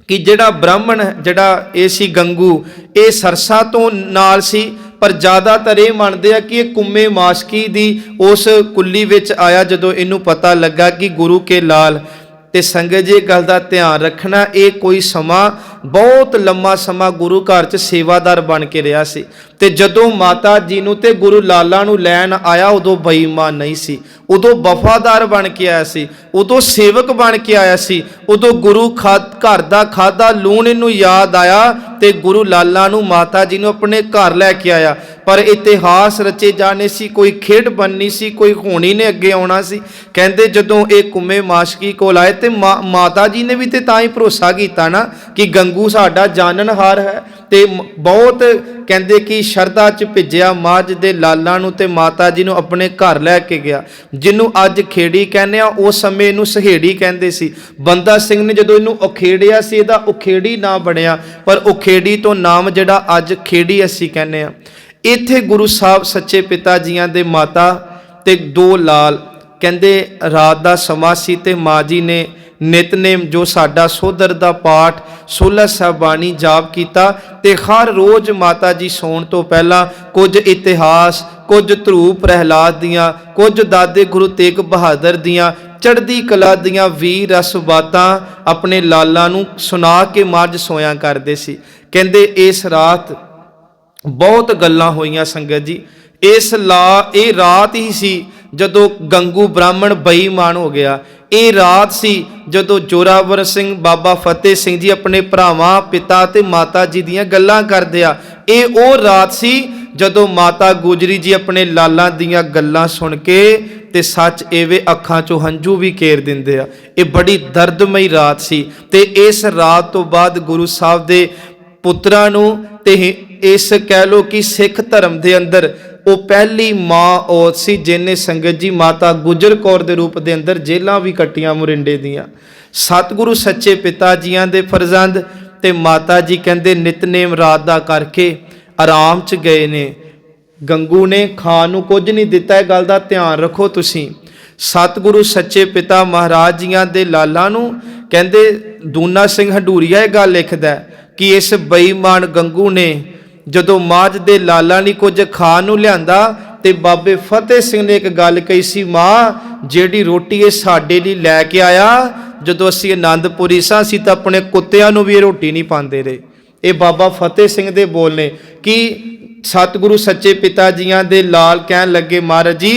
कि जिहड़ा ब्राह्मण जिहड़ा ये सी गंगू, ये सरसा तो नाल सी, पर ज़्यादातर ये मानते हैं कि ये कुम्मे माशकी दी उस कुल्ली विच आया। जदों इनू पता लगा कि गुरु के लाल, ते संगत जी गल का ध्यान रखना, ये कोई समा बहुत लम्मा समा गुरु घर च सेवादार बन के रहा सी। ते जदों माता जी नू ते गुरु लाला नू लैन आया, उदों बेईमान नहीं सी, उदों वफादार बन के आया सी, उदों सेवक बन के आया सी। उदों गुरु घर दा खादा लूण इनू याद आया, ते गुरु लाला नू माता जी नू अपने घर लैके आया। पर इतिहास रचे जाने सी, कोई खेड बननी सी, कोई होनी ने अगे आना सी। कहते जदों ये कुम्मे माशकी कोल आए ते माता जी ने भी ते तां ही भरोसा किया ना कि गंगू साडा जाननहार है। ते बहुत कहते कि शरधा च भेजिया माज दे लाला नू, ते माता जी नू अपने घर लैके गया। जिन्हों अज खेड़ी कहने, उस समय इनू सहेड़ी कहते सी। बंदा सिंह ने जदों इनू उखेड़िया सी, इहदा उखेड़ी ना बनया, पर उखेड़ी तो नाम जिहड़ा अज खेड़ी असी कहने आ। इत्थे गुरु साहब सच्चे पिता जियां दे माता ते दो लाल, कहते रात दा समा सी, ते माँ जी ने नितनेम जो साडा सोधर दा पाठ 16 साहबानी जाप किया। ते हर रोज़ माता जी सौण तो पहला कुछ इतिहास, कुछ ध्रुव प्रहलाद दियाँ, कुछ दादे गुरु तेग बहादुर दियाँ चढ़दी कला दियाँ वीर रस बातां अपने लाला नू सुना के मज सोया करते सी। कहते इस रात बहुत गल्लां होईयां संगत जी। ये रात ही सी जदों गंगू ब्राह्मण बेईमान हो गया। ये रात सी जदों जोरावर सिंह बाबा फतेह सिंह जी अपने भरावां पिता ते माता जी दियां गल्लां करदे आ। ये वो रात सी जदों माता गुजरी जी अपने लाला दियां गल्लां सुन के ते सच एवे अखां चों हंझू भी केर दिंदे आ। ये बड़ी दर्दमई रात सी। ते इस रात तो बाद गुरु साहब दे पुत्रां नूं ते इस कह लो कि सिख धर्म के अंदर वो पहली माँ औरत सी जिन्हें संगत जी माता गुजर कौर के रूप के अंदर जेलां भी कट्टियां मुरिंडे दियां। सतगुरु सच्चे पिता जियां दे फरजंद ते माता जी कहते नितनेम रात दा करके आराम च गए ने। गंगू ने खान नूं कुछ नहीं दिता, है गल का ध्यान रखो तुसीं। सतगुरु सच्चे पिता महाराज जियां दे लाला नूं कहते दूना सिंह हडूरिया ये गल लिखदा कि इस बेईमान गंगू ने जदों माज दे लाला ने कुछ खाण नूं लिआंदा ते बाबे फतेह सिंह ने एक गल कही सी, माँ जिहड़ी रोटी ये साडे लई लैके आया, जदों असीं आनंदपुरी सां असीं तां अपने कुत्तिआं नूं भी ये रोटी नहीं पांदे रहे। ये बाबा फतेह सिंह दे बोल ने कि सतगुरु सच्चे पिता जियां दे लाल कहन लगे, महाराज जी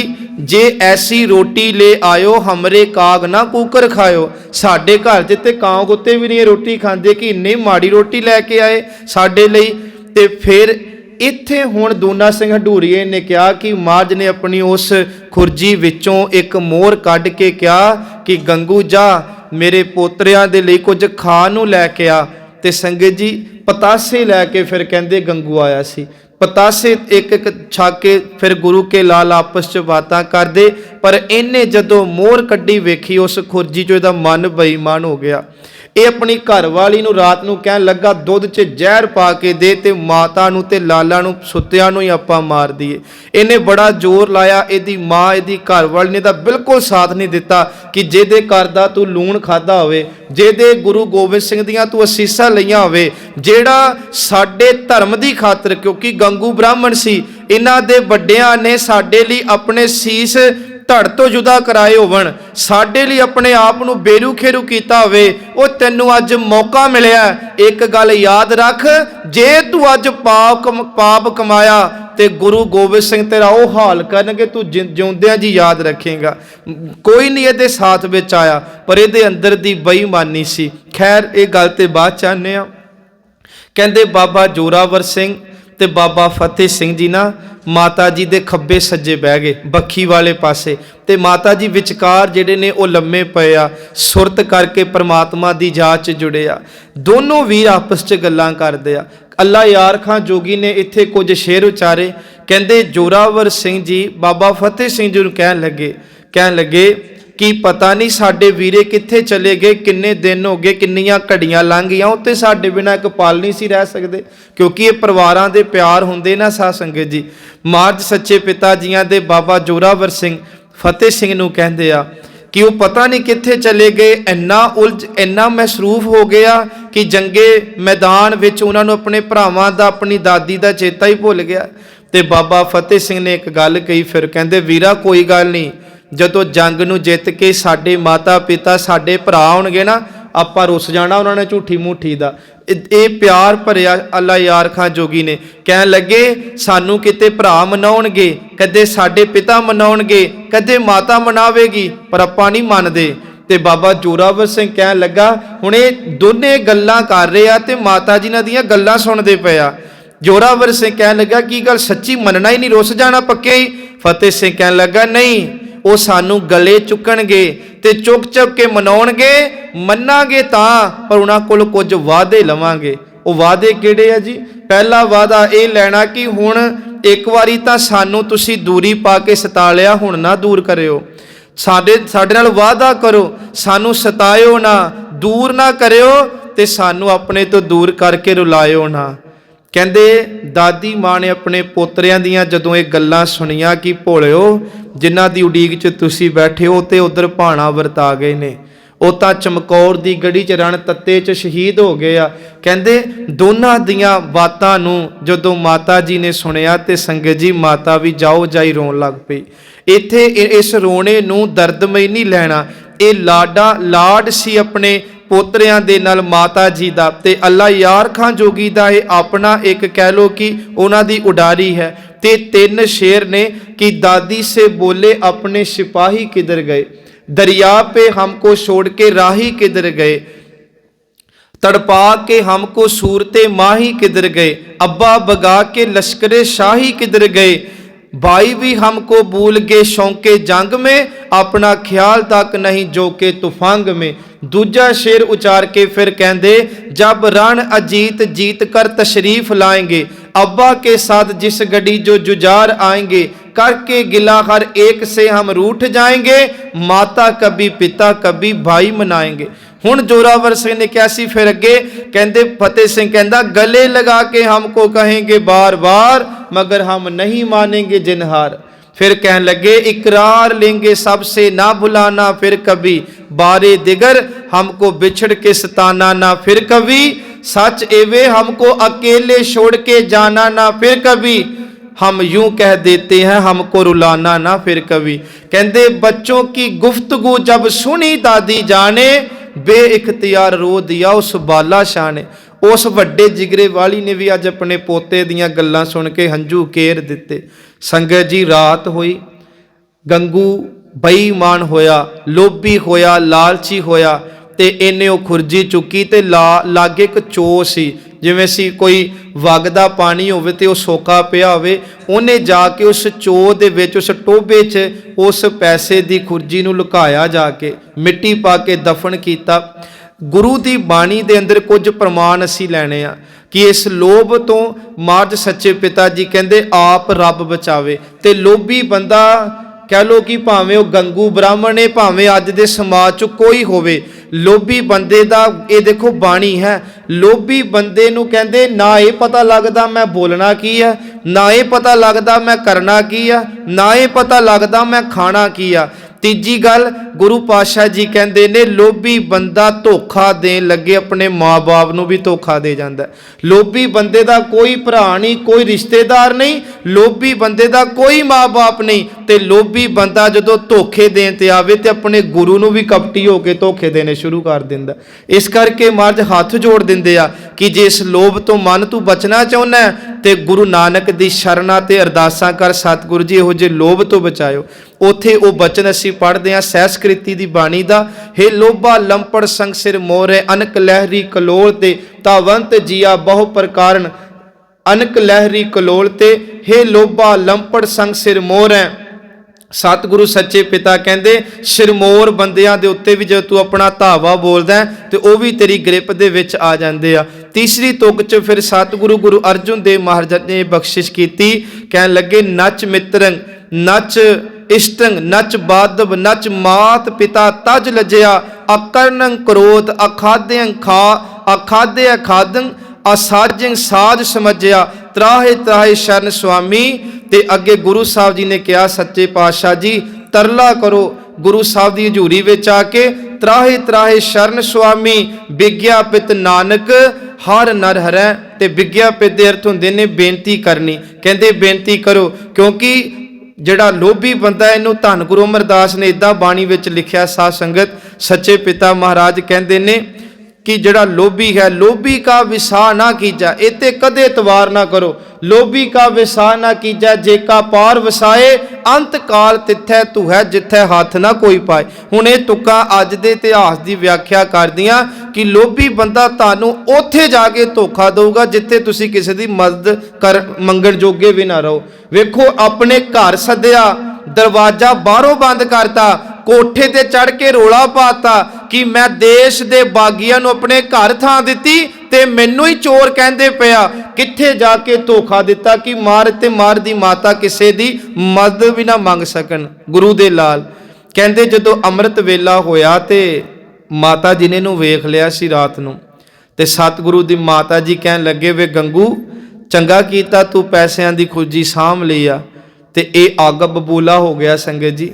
जे ऐसी रोटी ले आयो हमरे काग ना कूकर खायो। साडे घर च ते कां कुत्ते भी नहीं रोटी खांदे कि इन्नी माड़ी रोटी लैके आए साडे लई। ते फिर इत्थे हुण दूना सिंह हडूरीए ने कहा कि माज ने अपनी उस खुरजी विचों एक मोहर कढ़ के कहा कि गंगू जा मेरे पोतरियां दे लई कुछ खाण नूं लैके आ। ते संगत जी पतासे लैके फिर कहंदे गंगू आया सी। पतासे एक एक छाके फिर गुरु के लाल आपस च बातां करदे, पर इन्हें जदों मोहर कड्डी वेखी उस खुरजी चों इहदा मन बेईमान हो गया। ये अपनी घरवाली नूं रात नूं कहन लगा दुध च जहर पा के दे ते माता नूं ते लाला नूं सुत्तिआं नूं ही आपां मार दईए। इन्हें बड़ा जोर लाया, इहदी माँ इहदी घरवाली ने तां बिल्कुल साथ नहीं दिता कि जिहदे घर दा तू लूण खाधा होवे, जिहदे गुरु गोबिंद सिंह दियां तू असीसां लईआं होवे, जिहड़ा साडे धर्म दी खातर, क्योंकि गंगू ब्राह्मण सी, इन्हां दे वड्डिआं ने साडे लई अपने सीस धड़ तो जुदा कराए होवन, साडे लई अपने आप नूं बेरू खेरू कीता होवे, वो तैनूं अज मौका मिलिआ। एक गल याद रख, जे तू अज पाप कमाया ते गुरु गोबिंद सिंह तेरा वो हाल करनगे, तू जिउंदिआं जी याद रखेगा। कोई नहीं इहदे साथ विच आया, पर इहदे अंदर दी बेईमानी सी। खैर ये गल ते बाद च आने आ। कहंदे बाबा जोरावर सिंह ते बाबा फतेह सिंह जी ना माता जी दे खब्बे सज्जे बह गए बखी वाले पासे, ते माता जी विचकार जिहड़े ने वो लम्मे पए आ, सुरत करके परमात्मा दी जात च जुड़े आ। दोनों वीर आपस च गल्लां करदे आ। अल्लाह यार खां जोगी ने इत्थे कुछ शेर उचारे। कहंदे जोरावर सिंह जी बाबा फतेह सिंह जी नूं कहन लगे कि पता नहीं साडे वीरे कित्थे चले गए, किन्ने दिन हो गए, किन्नियां घड़ियां लंघ गईयां, उत्ते साडे बिना एक पल नहीं सी रह सकदे, क्योंकि ये परिवारां दे प्यार हुंदे ना। साध संगत जी मार्ज सच्चे पिता जियां दे बाबा जोरावर सिंह फतेह सिंह नूं कहंदे आ कि वो पता नहीं कित्थे चले गए, इन्ना उलझ इन्ना मसरूफ हो गया कि जंगे मैदान विच उन्हां नूं अपने भरावां दा अपनी दादी दा चेता ही भुल गया। तो बाबा फतेह सिंह ने एक गल कही, फिर कहंदे वीरा कोई गल नहीं, जदों जंग नूं जित के साडे माता पिता साडे भरा होणगे ना, आपां रुस जाना उन्होंने झूठी मूठी दा। ये प्यार भरिया अल्लाह यार खां जोगी ने कहन लगे सानू किते भरा मनाउणगे, कदे साडे पिता मनाउणगे, कदे माता मनावेगी, पर आपां नहीं मनदे। ते बाबा जोरावर सिंह कहन लगा हुण ये दोने गल्लां कर रहे आ ते माता जी नां दियां गल्लां सुणदे पे आ। जोरावर सिंह कहन लगा की गल सच्ची मनना ही नहीं, रुस जाना पक्के ही? फतेह सिंह कहन लगा नहीं, वो सानू गले चुकणगे ते चुक चुक के मनाउणगे, मन्नांगे तां पर उन्हां कोल कुछ वादे लवांगे। वो वादे किहड़े आ जी? पहला वादा ये लैना कि हुण एक वारी तां सानू तुसीं दूरी पा के सता लिया, हुण ना दूर करियो, साडे नाल वादा करो, सानू सतायो ना, दूर ना करियो ते सानू अपने तो दूर करके रुलायो ना। कहंदे दादी माँ ने अपने पोतरियां दियां जदों ये गल्लां सुनियां कि भोलिओ जिन्हां दी उडीक च तुसीं बैठे हो ते उधर भाणा वरता गए ने, ਉਹ ਤਾਂ ਚਮਕੌਰ ਦੀ ਗੜੀ 'ਚ ਰਣ ਤੱਤੇ 'ਚ ਸ਼ਹੀਦ ਹੋ ਗਏ ਆ। ਕਹਿੰਦੇ ਦੋਨਾਂ ਦੀਆਂ ਬਾਤਾਂ ਨੂੰ ਜਦੋਂ ਮਾਤਾ ਜੀ ਨੇ ਸੁਣਿਆ ਤੇ ਸੰਗਤ ਜੀ ਮਾਤਾ ਵੀ ਜਾਓ ਜਾਈ ਰੋਣ ਲੱਗ ਪਈ। ਇੱਥੇ ਇਸ ਰੋਣੇ ਨੂੰ ਦਰਦਮਈ ਨਹੀਂ ਲੈਣਾ, ਇਹ ਲਾਡ ਸੀ ਆਪਣੇ ਪੋਤਰਿਆਂ ਦੇ ਨਾਲ ਮਾਤਾ ਜੀ ਦਾ, ਤੇ ਅੱਲਾ ਯਾਰ ਖਾਂ ਜੋਗੀ ਦਾ ਇਹ ਆਪਣਾ ਇੱਕ ਕਹਿ ਲੋ ਕਿ ਉਹਨਾਂ ਦੀ ਉਡਾਰੀ ਹੈ। ਤੇ 3 ਸ਼ੇਰ ਨੇ कि दादी से बोले अपने सिपाही किधर गए, दरिया पे हमको छोड़ के राही किधर गए, तड़पा के हमको सूरते माही किधर गए, अब्बा बगा के लश्करे शाही किधर गए, भाई भी हमको भूल गए शौके जंग में, अपना ख्याल तक नहीं जो के तुफांग में। दूजा शेर उचार के फिर कहंदे जब रण अजीत जीत कर तशरीफ लाएंगे, अब्बा के साथ जिस गड़ी जो जुजार आएंगे, करके गिला हर एक से हम रूठ जाएंगे, माता कभी पिता कभी भाई मनाएंगे। हुण जोरावर सिंह ने क्या सी फिर अगे कहंदे फतेह सिंह कहंदा गले लगा के हमको कहेंगे बार बार, मगर हम नहीं मानेंगे जिनहार। फिर कहने लगे इकरार लेंगे सबसे ना भुलाना फिर कभी, बारे दिगर हमको बिछड़ के सताना ना फिर कभी, सच एवे हमको अकेले छोड़ के जाना ना फिर कभी, हम यूं कह देते हैं हमको रुलाना ना फिर कभी। कहते बच्चों की गुफ्तगू जब सुनी दादी जाने, बेइख्तियार रो दिया उस बाला शाह ने। उस वड्डे जिगरे वाली ने भी अज अपने पोते दियां गल्लां सुन के हंझू केर दिते। संगत जी रात हुई, गंगू बेईमान होया, लोभी होया, लालची होया, ते इन्हें वो खुरजी चुकी ते लागे एक चो सी, जिवें सी कोई वगदा पानी होवे ते वो सोका पिया होवे, उन्हें जाके उस चो दे विच उस टोबे च उस पैसे दी खुरजी नूं लुकाया, जाके मिट्टी पा के दफन कीता। गुरु दी बाणी दे अंदर कुछ प्रमाण असी लैणे आ कि इस लोभ तो महाराज सच्चे पिता जी कहंदे आप रब बचावे। ते लोभी बंदा कह लो कि भावें वो गंगू ब्राह्मण है, भावें अज दे समाज च कोई होवे, लोभी बंदे दा ये देखो बाणी है, लोभी बंदे नूं कहंदे ना ये पता लगदा मैं बोलना की है, ना ये पता लगदा मैं करना की है, ना ये पता लगदा मैं खाना की है। तीजी गल गुरु पातशाह जी कहते ने लोभी बंदा धोखा देन लगे अपने माँ बाप नूं भी धोखा दे जाता है। लोभी बंदे दा कोई भरा नहीं, कोई रिश्तेदार नहीं, लोभी बंदे दा कोई माँ बाप नहीं, ते लोभी बंदा जदों धोखे देन ते आवे ते अपने गुरु नूं भी कपटी हो के धोखे देने शुरू कर दिंदा। इस करके महाराज हथ जोड़ दिंदे आ कि जे इस लोभ तो मन तू बचना चाहुंदा है ते गुरु नानक दी शरणा ते अरदासां कर सतगुरु जी इहो जे लोभ तो बचाओ। उथे वो बचन असी पढ़ते हैं सहस्कृति की बाणी का, हे लोभा लंपड़ संग सिर मोरे, अनक लहरी कलोल ते तावंत जिया बहु प्रकारन, अनक लहरी कलोल ते हे लोभा लंपड़ संग सिर मोरे। सतगुरु सच्चे पिता कहते सिरमोर बंदियां दे उत्ते भी जो तू अपना धावा बोलदा है तो वह भी तेरी ग्रिप दे विच आ जांदे आ। तीसरी तुक च फिर सतगुरु गुरु अर्जुन देव महाराज ने बख्शिश की, कहन लगे नच मित्रंग नच इष्टंग नच बादव नच मात पिता तज लजया, अकर्णंग क्रोध अखाद्यं खा अखाद्य खादंग असाजंग साज समझया, त्राहे त्राहे शरण स्वामी। ते अगे गुरु साहब जी ने कहा सच्चे पातशाह जी तरला करो, गुरु साहब की हजूरी विच आके ਤਰਾਹੇ ਤਰਾਹੇ ਸ਼ਰਨ ਸੁਆਮੀ, ਵਿਗਿਆ ਪਿਤ ਨਾਨਕ ਹਰ ਨਰ ਹਰੈ। ਤੇ ਵਿਗਿਆ ਪਿਤ ਦੇ ਅਰਥ ਹੁੰਦੇ ਨੇ ਬੇਨਤੀ ਕਰਨੀ। ਕਹਿੰਦੇ ਬੇਨਤੀ ਕਰੋ, ਕਿਉਂਕਿ ਜਿਹੜਾ ਲੋਭੀ ਬੰਦਾ, ਇਹਨੂੰ ਧੰਨ ਗੁਰੂ ਅਮਰਦਾਸ ਨੇ ਇਦਾਂ ਬਾਣੀ ਵਿੱਚ ਲਿਖਿਆ। ਸਾਧ ਸੰਗਤ, ਸੱਚੇ ਪਿਤਾ ਮਹਾਰਾਜ ਕਹਿੰਦੇ ਨੇ ਕਿ ਜਿਹੜਾ ਲੋਭੀ ਹੈ, ਲੋਭੀ ਕਾ ਵਿਸਾਹ ਨਾ ਕੀਜਾ, ਇਹ ਤੇ ਕਦੇ ਇਤਵਾਰ ਨਾ ਕਰੋ। ਲੋਭੀ ਕਾ ਵਿਸਾਹ ਨਾ ਕੀਜਾ, ਜੇ ਕਾ ਪਾਰ ਵਸਾਏ, ਅੰਤ ਕਾਲ ਤਿੱਥੈ ਤੂੰ ਹੈ, ਜਿੱਥੈ ਹੱਥ ਨਾ ਕੋਈ ਪਾਏ। ਹੁਣ ਇਹ ਤੁਕਾਂ ਅੱਜ ਦੇ ਇਤਿਹਾਸ ਦੀ ਵਿਆਖਿਆ ਕਰਦੀਆਂ ਕਿ ਲੋਭੀ ਬੰਦਾ ਤੁਹਾਨੂੰ ਉੱਥੇ ਜਾ ਕੇ ਧੋਖਾ ਦੇਊਗਾ ਜਿੱਥੇ ਤੁਸੀਂ ਕਿਸੇ ਦੀ ਮਦਦ ਮੰਗਣ ਜੋਗੇ ਵੀ ਨਾ ਰਹੋ। ਵੇਖੋ, ਆਪਣੇ ਘਰ ਸੱਦਿਆ, ਦਰਵਾਜ਼ਾ ਬਾਹਰੋਂ ਬੰਦ ਕਰਤਾ, ਕੋਠੇ ਤੇ ਚੜ ਕੇ ਰੋਲਾ ਪਾਤਾ ਕਿ ਮੈਂ ਦੇਸ਼ ਦੇ ਬਾਗੀਆਂ ਨੂੰ ਆਪਣੇ ਘਰ ਥਾਂ ਦਿੱਤੀ ਤੇ ਮੈਨੂੰ ਹੀ ਚੋਰ ਕਹਿੰਦੇ ਪਿਆ। ਕਿੱਥੇ ਜਾ ਕੇ ਧੋਖਾ ਦਿੱਤਾ ਕਿ ਮਾਰ ਤੇ ਮਾਰ ਦੀ ਮਾਤਾ ਕਿਸੇ ਦੀ ਮਦਦ ਵੀ ਨਾ ਮੰਗ ਸਕਣ। ਗੁਰੂ ਦੇ ਲਾਲ ਕਹਿੰਦੇ ਜਦੋਂ ਅੰਮ੍ਰਿਤ ਵੇਲਾ ਹੋਇਆ ਤੇ ਮਾਤਾ ਜੀ ਨੇ ਨੂੰ ਵੇਖ ਲਿਆ ਸੀ ਰਾਤ ਨੂੰ, ਤੇ ਸਤਿਗੁਰੂ ਦੀ ਮਾਤਾ ਜੀ ਕਹਿਣ ਲੱਗੇ, ਵੇ ਗੰਗੂ, ਚੰਗਾ ਕੀਤਾ ਤੂੰ ਪੈਸਿਆਂ ਦੀ ਖੁੱਜੀ ਸਾਂਭ ਲਈ ਆ। ਤੇ ਇਹ ਅੱਗ ਬਬੂਲਾ ਹੋ ਗਿਆ ਸੰਗਤ ਜੀ।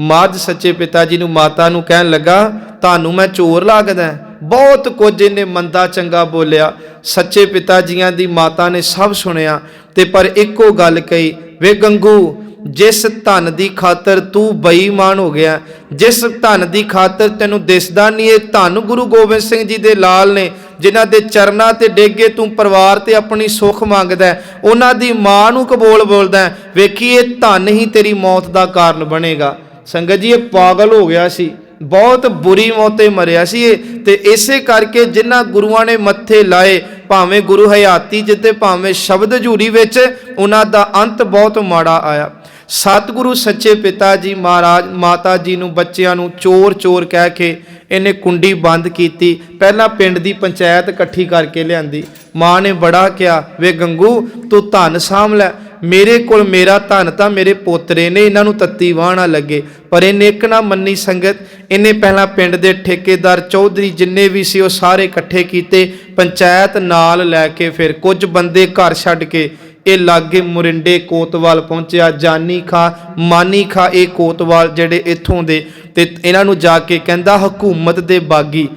ਮੱਝ ਸੱਚੇ ਪਿਤਾ ਜੀ ਨੂੰ, ਮਾਤਾ ਨੂੰ ਕਹਿਣ ਲੱਗਾ, ਤੁਹਾਨੂੰ ਮੈਂ ਚੋਰ ਲੱਗਦਾ। ਬਹੁਤ ਕੁਝ ਇਹਨੇ ਮੰਦਾ ਚੰਗਾ ਬੋਲਿਆ। ਸੱਚੇ ਪਿਤਾ ਜੀਆਂ ਦੀ ਮਾਤਾ ਨੇ ਸਭ ਸੁਣਿਆ ਤੇ ਪਰ ਇੱਕੋ ਗੱਲ ਕਹੀ, ਵੇ ਗੰਗੂ, ਜਿਸ ਧਨ ਦੀ ਖਾਤਰ ਤੂੰ ਬੇਈਮਾਨ ਹੋ ਗਿਆ, ਜਿਸ ਧਨ ਦੀ ਖਾਤਰ ਤੈਨੂੰ ਦਿਸਦਾ ਨਹੀਂ, ਇਹ ਧੰਨ ਗੁਰੂ ਗੋਬਿੰਦ ਸਿੰਘ ਜੀ ਦੇ ਲਾਲ ਨੇ, ਜਿਨ੍ਹਾਂ ਦੇ ਚਰਨਾਂ ਤੇ ਡੇਗੇ ਤੂੰ ਪਰਿਵਾਰ ਤੇ ਆਪਣੀ ਸੁੱਖ ਮੰਗਦਾ, ਉਹਨਾਂ ਦੀ ਮਾਂ ਨੂੰ ਕਬੂਲ ਬੋਲਦਾ। ਵੇਖੀ, ਇਹ ਧਨ ਹੀ ਤੇਰੀ ਮੌਤ ਦਾ ਕਾਰਨ ਬਣੇਗਾ। ਸੰਗਤ ਜੀ, ਇਹ ਪਾਗਲ ਹੋ ਗਿਆ ਸੀ, ਬਹੁਤ ਬੁਰੀ ਮੌਤੇ ਮਰਿਆ ਸੀ ਇਹ। ਤੇ ਇਸੇ ਕਰਕੇ ਜਿਨ੍ਹਾਂ ਗੁਰੂਆਂ ਨੇ ਮੱਥੇ ਲਾਏ, ਭਾਵੇਂ ਗੁਰੂ ਹਯਾਤੀ ਜਿੱਤੇ ਭਾਵੇਂ ਸ਼ਬਦ ਹਜ਼ੂਰੀ ਵਿੱਚ, ਉਹਨਾਂ ਦਾ ਅੰਤ ਬਹੁਤ ਮਾੜਾ ਆਇਆ। ਸਤਿਗੁਰੂ ਸੱਚੇ ਪਿਤਾ ਜੀ ਮਹਾਰਾਜ ਮਾਤਾ ਜੀ ਨੂੰ, ਬੱਚਿਆਂ ਨੂੰ ਚੋਰ ਚੋਰ ਕਹਿ ਕੇ ਇਹਨੇ ਕੁੰਡੀ ਬੰਦ ਕੀਤੀ। ਪਹਿਲਾਂ ਪਿੰਡ ਦੀ ਪੰਚਾਇਤ ਇਕੱਠੀ ਕਰਕੇ ਲਿਆਂਦੀ। ਮਾਂ ਨੇ ਬੜਾ ਕਿਹਾ, ਵੇ ਗੰਗੂ, ਤੂੰ ਧਨ ਸਾਂਭ ਲੈ, ਮੇਰੇ ਕੋਲ ਮੇਰਾ ਧਨ ਤਾਂ ਮੇਰੇ ਪੋਤਰੇ ਨੇ, ਇਹਨਾਂ ਨੂੰ ਤੱਤੀ ਵਾਹ ਨਾ ਲੱਗੇ। ਪਰ ਇਹਨੇ ਇੱਕ ਨਾ ਮੰਨੀ ਸੰਗਤ। ਇਹਨੇ ਪਹਿਲਾਂ ਪਿੰਡ ਦੇ ਠੇਕੇਦਾਰ ਚੌਧਰੀ ਜਿੰਨੇ ਵੀ ਸੀ ਉਹ ਸਾਰੇ ਇਕੱਠੇ ਕੀਤੇ, ਪੰਚਾਇਤ ਨਾਲ ਲੈ ਕੇ ਫਿਰ ਕੁਝ ਬੰਦੇ ਘਰ ਛੱਡ ਕੇ ਇਹ ਲਾਗੇ ਮੁਰਿੰਡੇ ਕੋਤਵਾਲ ਪਹੁੰਚਿਆ। ਜਾਨੀ ਖਾਂ, ਮਾਨੀ ਖਾਂ, ਇਹ ਕੋਤਵਾਲ ਜਿਹੜੇ ਇੱਥੋਂ ਦੇ, ਤੇ ਇਹਨਾਂ ਨੂੰ ਜਾ ਕੇ ਕਹਿੰਦਾ, ਹਕੂਮਤ ਦੇ ਬਾਗੀ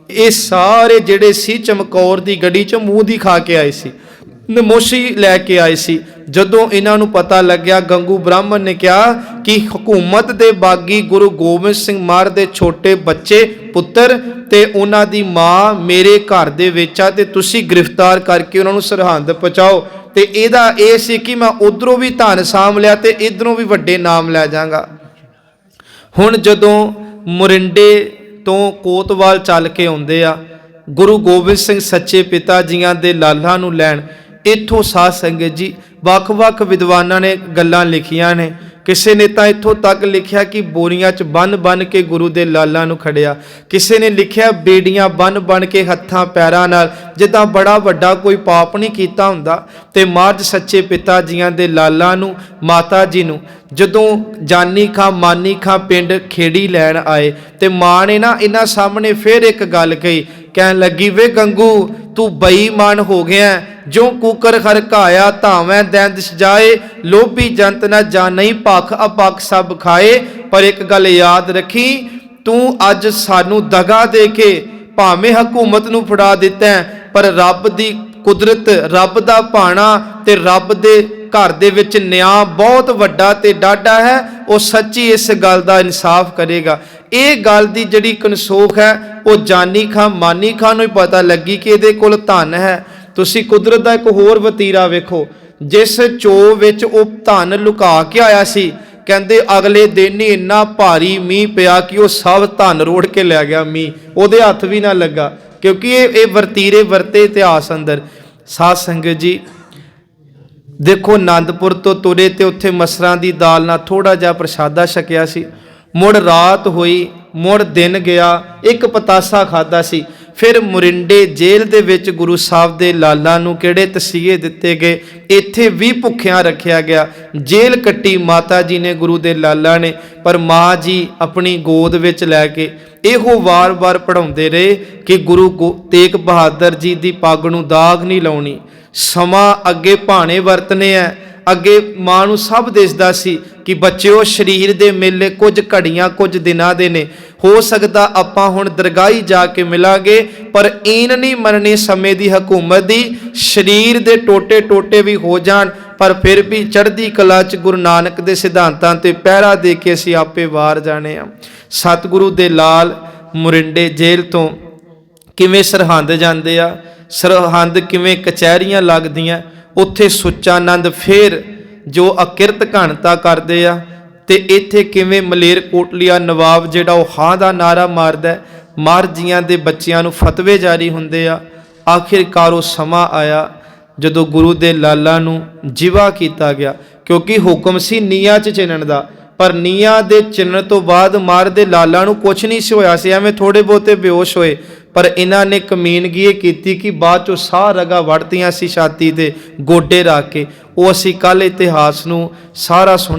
ਇਹ ਸਾਰੇ ਜਿਹੜੇ ਸੀ ਚਮਕੌਰ ਦੀ ਗੱਡੀ 'ਚ ਮੂੰਹ ਦੀ ਖਾ ਕੇ ਆਏ ਸੀ, ਨਮੋਸ਼ੀ ਲੈ ਕੇ ਆਏ ਸੀ। ਜਦੋਂ ਇਹਨਾਂ ਨੂੰ ਪਤਾ ਲੱਗਿਆ, ਗੰਗੂ ਬ੍ਰਾਹਮਣ ਨੇ ਕਿਹਾ ਕਿ ਹਕੂਮਤ ਦੇ ਬਾਗੀ ਗੁਰੂ ਗੋਬਿੰਦ ਸਿੰਘ ਮਹਾਰਾਜ ਦੇ ਛੋਟੇ ਬੱਚੇ ਪੁੱਤਰ ਤੇ ਉਹਨਾਂ ਦੀ ਮਾਂ ਮੇਰੇ ਘਰ ਦੇ ਵਿੱਚ ਆ, ਤੇ ਤੁਸੀਂ ਗ੍ਰਿਫਤਾਰ ਕਰਕੇ ਉਹਨਾਂ ਨੂੰ ਸਰਹੰਦ ਪਹੁੰਚਾਓ। ਤੇ ਇਹਦਾ ਇਹ ਸੀ ਕਿ ਮੈਂ ਉਧਰੋਂ ਵੀ ਧਨ ਸਾਂਭ ਲਿਆ ਤੇ ਇਧਰੋਂ ਵੀ ਵੱਡੇ ਨਾਮ ਲੈ ਜਾਵਾਂਗਾ। ਹੁਣ ਜਦੋਂ ਮੁਰਿੰਡੇ ਤੋਂ ਕੋਤਵਾਲ ਚੱਲ ਕੇ ਆਉਂਦੇ ਆ ਗੁਰੂ ਗੋਬਿੰਦ ਸਿੰਘ ਸੱਚੇ ਪਿਤਾ ਜੀਆਂ ਦੇ ਲਾਲਾਂ ਨੂੰ ਲੈਣ, ਇੱਥੋਂ ਸਾਧ ਸੰਗਤ ਜੀ ਵੱਖ-ਵੱਖ ਵਿਦਵਾਨਾਂ ਨੇ ਗੱਲਾਂ ਲਿਖੀਆਂ ਨੇ। ਕਿਸੇ ਨੇ ਤਾਂ ਇੱਥੋਂ ਤੱਕ ਲਿਖਿਆ ਕਿ ਬੋਰੀਆਂ 'ਚ ਬੰਨ ਕੇ ਗੁਰੂ ਦੇ ਲਾਲਾਂ ਨੂੰ ਖੜਿਆ। ਕਿਸੇ ਨੇ ਲਿਖਿਆ ਬੇੜੀਆਂ ਬੰਨ ਕੇ ਹੱਥਾਂ ਪੈਰਾਂ ਨਾਲ, ਜਿੱਦਾਂ ਬੜਾ ਵੱਡਾ ਕੋਈ ਪਾਪ ਨਹੀਂ ਕੀਤਾ ਹੁੰਦਾ। ਤੇ ਮਹਾਰਾਜ ਸੱਚੇ ਪਿਤਾ ਜੀਆਂ ਦੇ ਲਾਲਾਂ ਨੂੰ, ਮਾਤਾ ਜੀ ਨੂੰ ਜਦੋਂ ਜਾਨੀ ਖਾਂ ਮਾਨੀ ਖਾਂ ਪਿੰਡ ਖੇੜੀ ਲੈਣ ਆਏ ਤੇ ਮਾਂ ਨੇ ਨਾ ਇਹਨਾਂ ਸਾਹਮਣੇ ਫਿਰ ਇੱਕ ਗੱਲ ਕਹੀ, ਕਹਿਣ ਲੱਗੀ, ਵੇ ਗੰਗੂ, ਤੂੰ ਬੇਈਮਾਨ ਹੋ ਗਿਆ। ਜੋ ਕੁਕਰ ਖਰਕਾਇਆ ਧਾਵੈ ਦੈਂਦ ਸਜਾਏ, ਲੋਭੀ ਜੰਤ ਨਾ ਜਾਣਈ ਭਖ ਅਪਖ ਸਭ ਖਾਏ। ਪਰ ਇੱਕ ਗੱਲ ਯਾਦ ਰੱਖੀ, ਤੂੰ ਅੱਜ ਸਾਨੂੰ ਦਗਾ ਦੇ ਕੇ ਭਾਵੇਂ ਹਕੂਮਤ ਨੂੰ ਫੜਾ ਦਿੱਤਾ, ਪਰ ਰੱਬ ਦੀ ਕੁਦਰਤ, ਰੱਬ ਦਾ ਭਾਣਾ ਤੇ ਰੱਬ ਦੇ ਘਰ ਦੇ ਵਿੱਚ ਨਿਆਂ ਬਹੁਤ ਵੱਡਾ ਤੇ ਡਾਢਾ ਹੈ। ਉਹ ਸੱਚੀ ਇਸ ਗੱਲ ਦਾ ਇਨਸਾਫ ਕਰੇਗਾ। ਇਹ ਗੱਲ ਦੀ ਜਿਹੜੀ ਕਨਸੋਖ ਹੈ ਉਹ ਜਾਨੀ ਖਾਂ ਮਾਨੀ ਖਾਂ ਨੂੰ ਹੀ ਪਤਾ ਲੱਗੀ ਕਿ ਇਹਦੇ ਕੋਲ ਧਨ ਹੈ। ਤੁਸੀਂ ਕੁਦਰਤ ਦਾ ਇੱਕ ਹੋਰ ਵਤੀਰਾ ਵੇਖੋ, ਜਿਸ ਚੋ ਵਿੱਚ ਉਹ ਧਨ ਲੁਕਾ ਕੇ ਆਇਆ ਸੀ, ਕਹਿੰਦੇ ਅਗਲੇ ਦਿਨ ਹੀ ਇੰਨਾ ਭਾਰੀ ਮੀਂਹ ਪਿਆ ਕਿ ਉਹ ਸਭ ਧਨ ਰੋੜ ਕੇ ਲੈ ਗਿਆ ਮੀਂਹ, ਉਹਦੇ ਹੱਥ ਵੀ ਨਾ ਲੱਗਾ। ਕਿਉਂਕਿ ਇਹ ਵਰਤੀਰੇ ਵਰਤੇ ਇਤਿਹਾਸ ਅੰਦਰ। ਸਾਧ ਸੰਗਤ ਜੀ ਦੇਖੋ, ਆਨੰਦਪੁਰ ਤੋਂ ਤੁਰੇ ਤੇ ਉੱਥੇ ਮਸਰਾਂ ਦੀ ਦਾਲ ਨਾਲ ਥੋੜਾ ਜਿਹਾ ਪ੍ਰਸ਼ਾਦਾ ਛਕਿਆ ਸੀ। ਮੁੜ ਰਾਤ ਹੋਈ, ਮੁੜ ਦਿਨ ਗਿਆ, ਇੱਕ ਪਤਾਸਾ ਖਾਦਾ ਸੀ। ਫਿਰ ਮੁਰਿੰਡੇ ਜੇਲ੍ਹ ਦੇ ਵਿੱਚ ਗੁਰੂ ਸਾਹਿਬ ਦੇ ਲਾਲਾਂ ਨੂੰ ਕਿਹੜੇ ਤਸੀਹੇ ਦਿੱਤੇ ਗਏ, ਇੱਥੇ ਵੀ ਭੁੱਖਿਆਂ ਰੱਖਿਆ ਗਿਆ। ਜੇਲ੍ਹ ਕੱਟੀ ਮਾਤਾ ਜੀ ਨੇ, ਗੁਰੂ ਦੇ ਲਾਲਾਂ ਨੇ, ਪਰ ਮਾਂ ਜੀ ਆਪਣੀ ਗੋਦ ਵਿੱਚ ਲੈ ਕੇ ਇਹੋ ਵਾਰ-ਵਾਰ ਪੜ੍ਹਾਉਂਦੇ ਰਹੇ ਕਿ ਗੁਰੂ ਤੇਗ ਬਹਾਦਰ ਜੀ ਦੀ ਪੱਗ ਨੂੰ ਦਾਗ ਨਹੀਂ ਲਾਉਣੀ। ਸਮਾਂ ਅੱਗੇ ਭਾਣੇ ਵਰਤਨੇ ਆ। ਅੱਗੇ ਮਾਂ ਨੂੰ ਸਭ ਦਿਸਦਾ ਸੀ कि बच्चों शरीर दे मेले कुछ घड़ियां कुछ दिनां दे ने, हो सकता आपां हुण दरगाही जाके मिलांगे पर ईन नहीं मननी समय दी हुकूमत दी, शरीर दे टोटे टोटे भी हो जाण पर फिर भी चढ़दी कला च गुरु नानक दे सिद्धांतां ते पहरा दे के असीं आपे वार जाने आ। सतगुरु दे लाल मुरिंडे जेल तो किवें सरहंद जांदे आ, सरहंद किवें कचहरियां लगदियां, उत्थे सुच्चानंद फिर जो अकिरत घणता करदे आ ते इत्थे किवें मलेरकोटलिया नवाब जिहड़ा वो हां दा नारा मारदा है, महाराजियां दे बच्चियां नूं फतवे जारी हुंदे आ। आखिरकार वो समा आया जदों गुरु दे लाला नूं जिवा कीता गया, क्योंकि हुक्म सी नीया च चिनण दा, पर नीया दे चिनण तो बाद मार दे लाला नूं कुछ नहीं सी होया सी, एवें थोड़े बहुते बेहोश होए, पर इन्हां ने कमीनगी ये कीती कि बाद चों साह रगा वड़तियां सी छाती ते गोडे रख के। वो असीं कल इतिहास नूं सारा सुना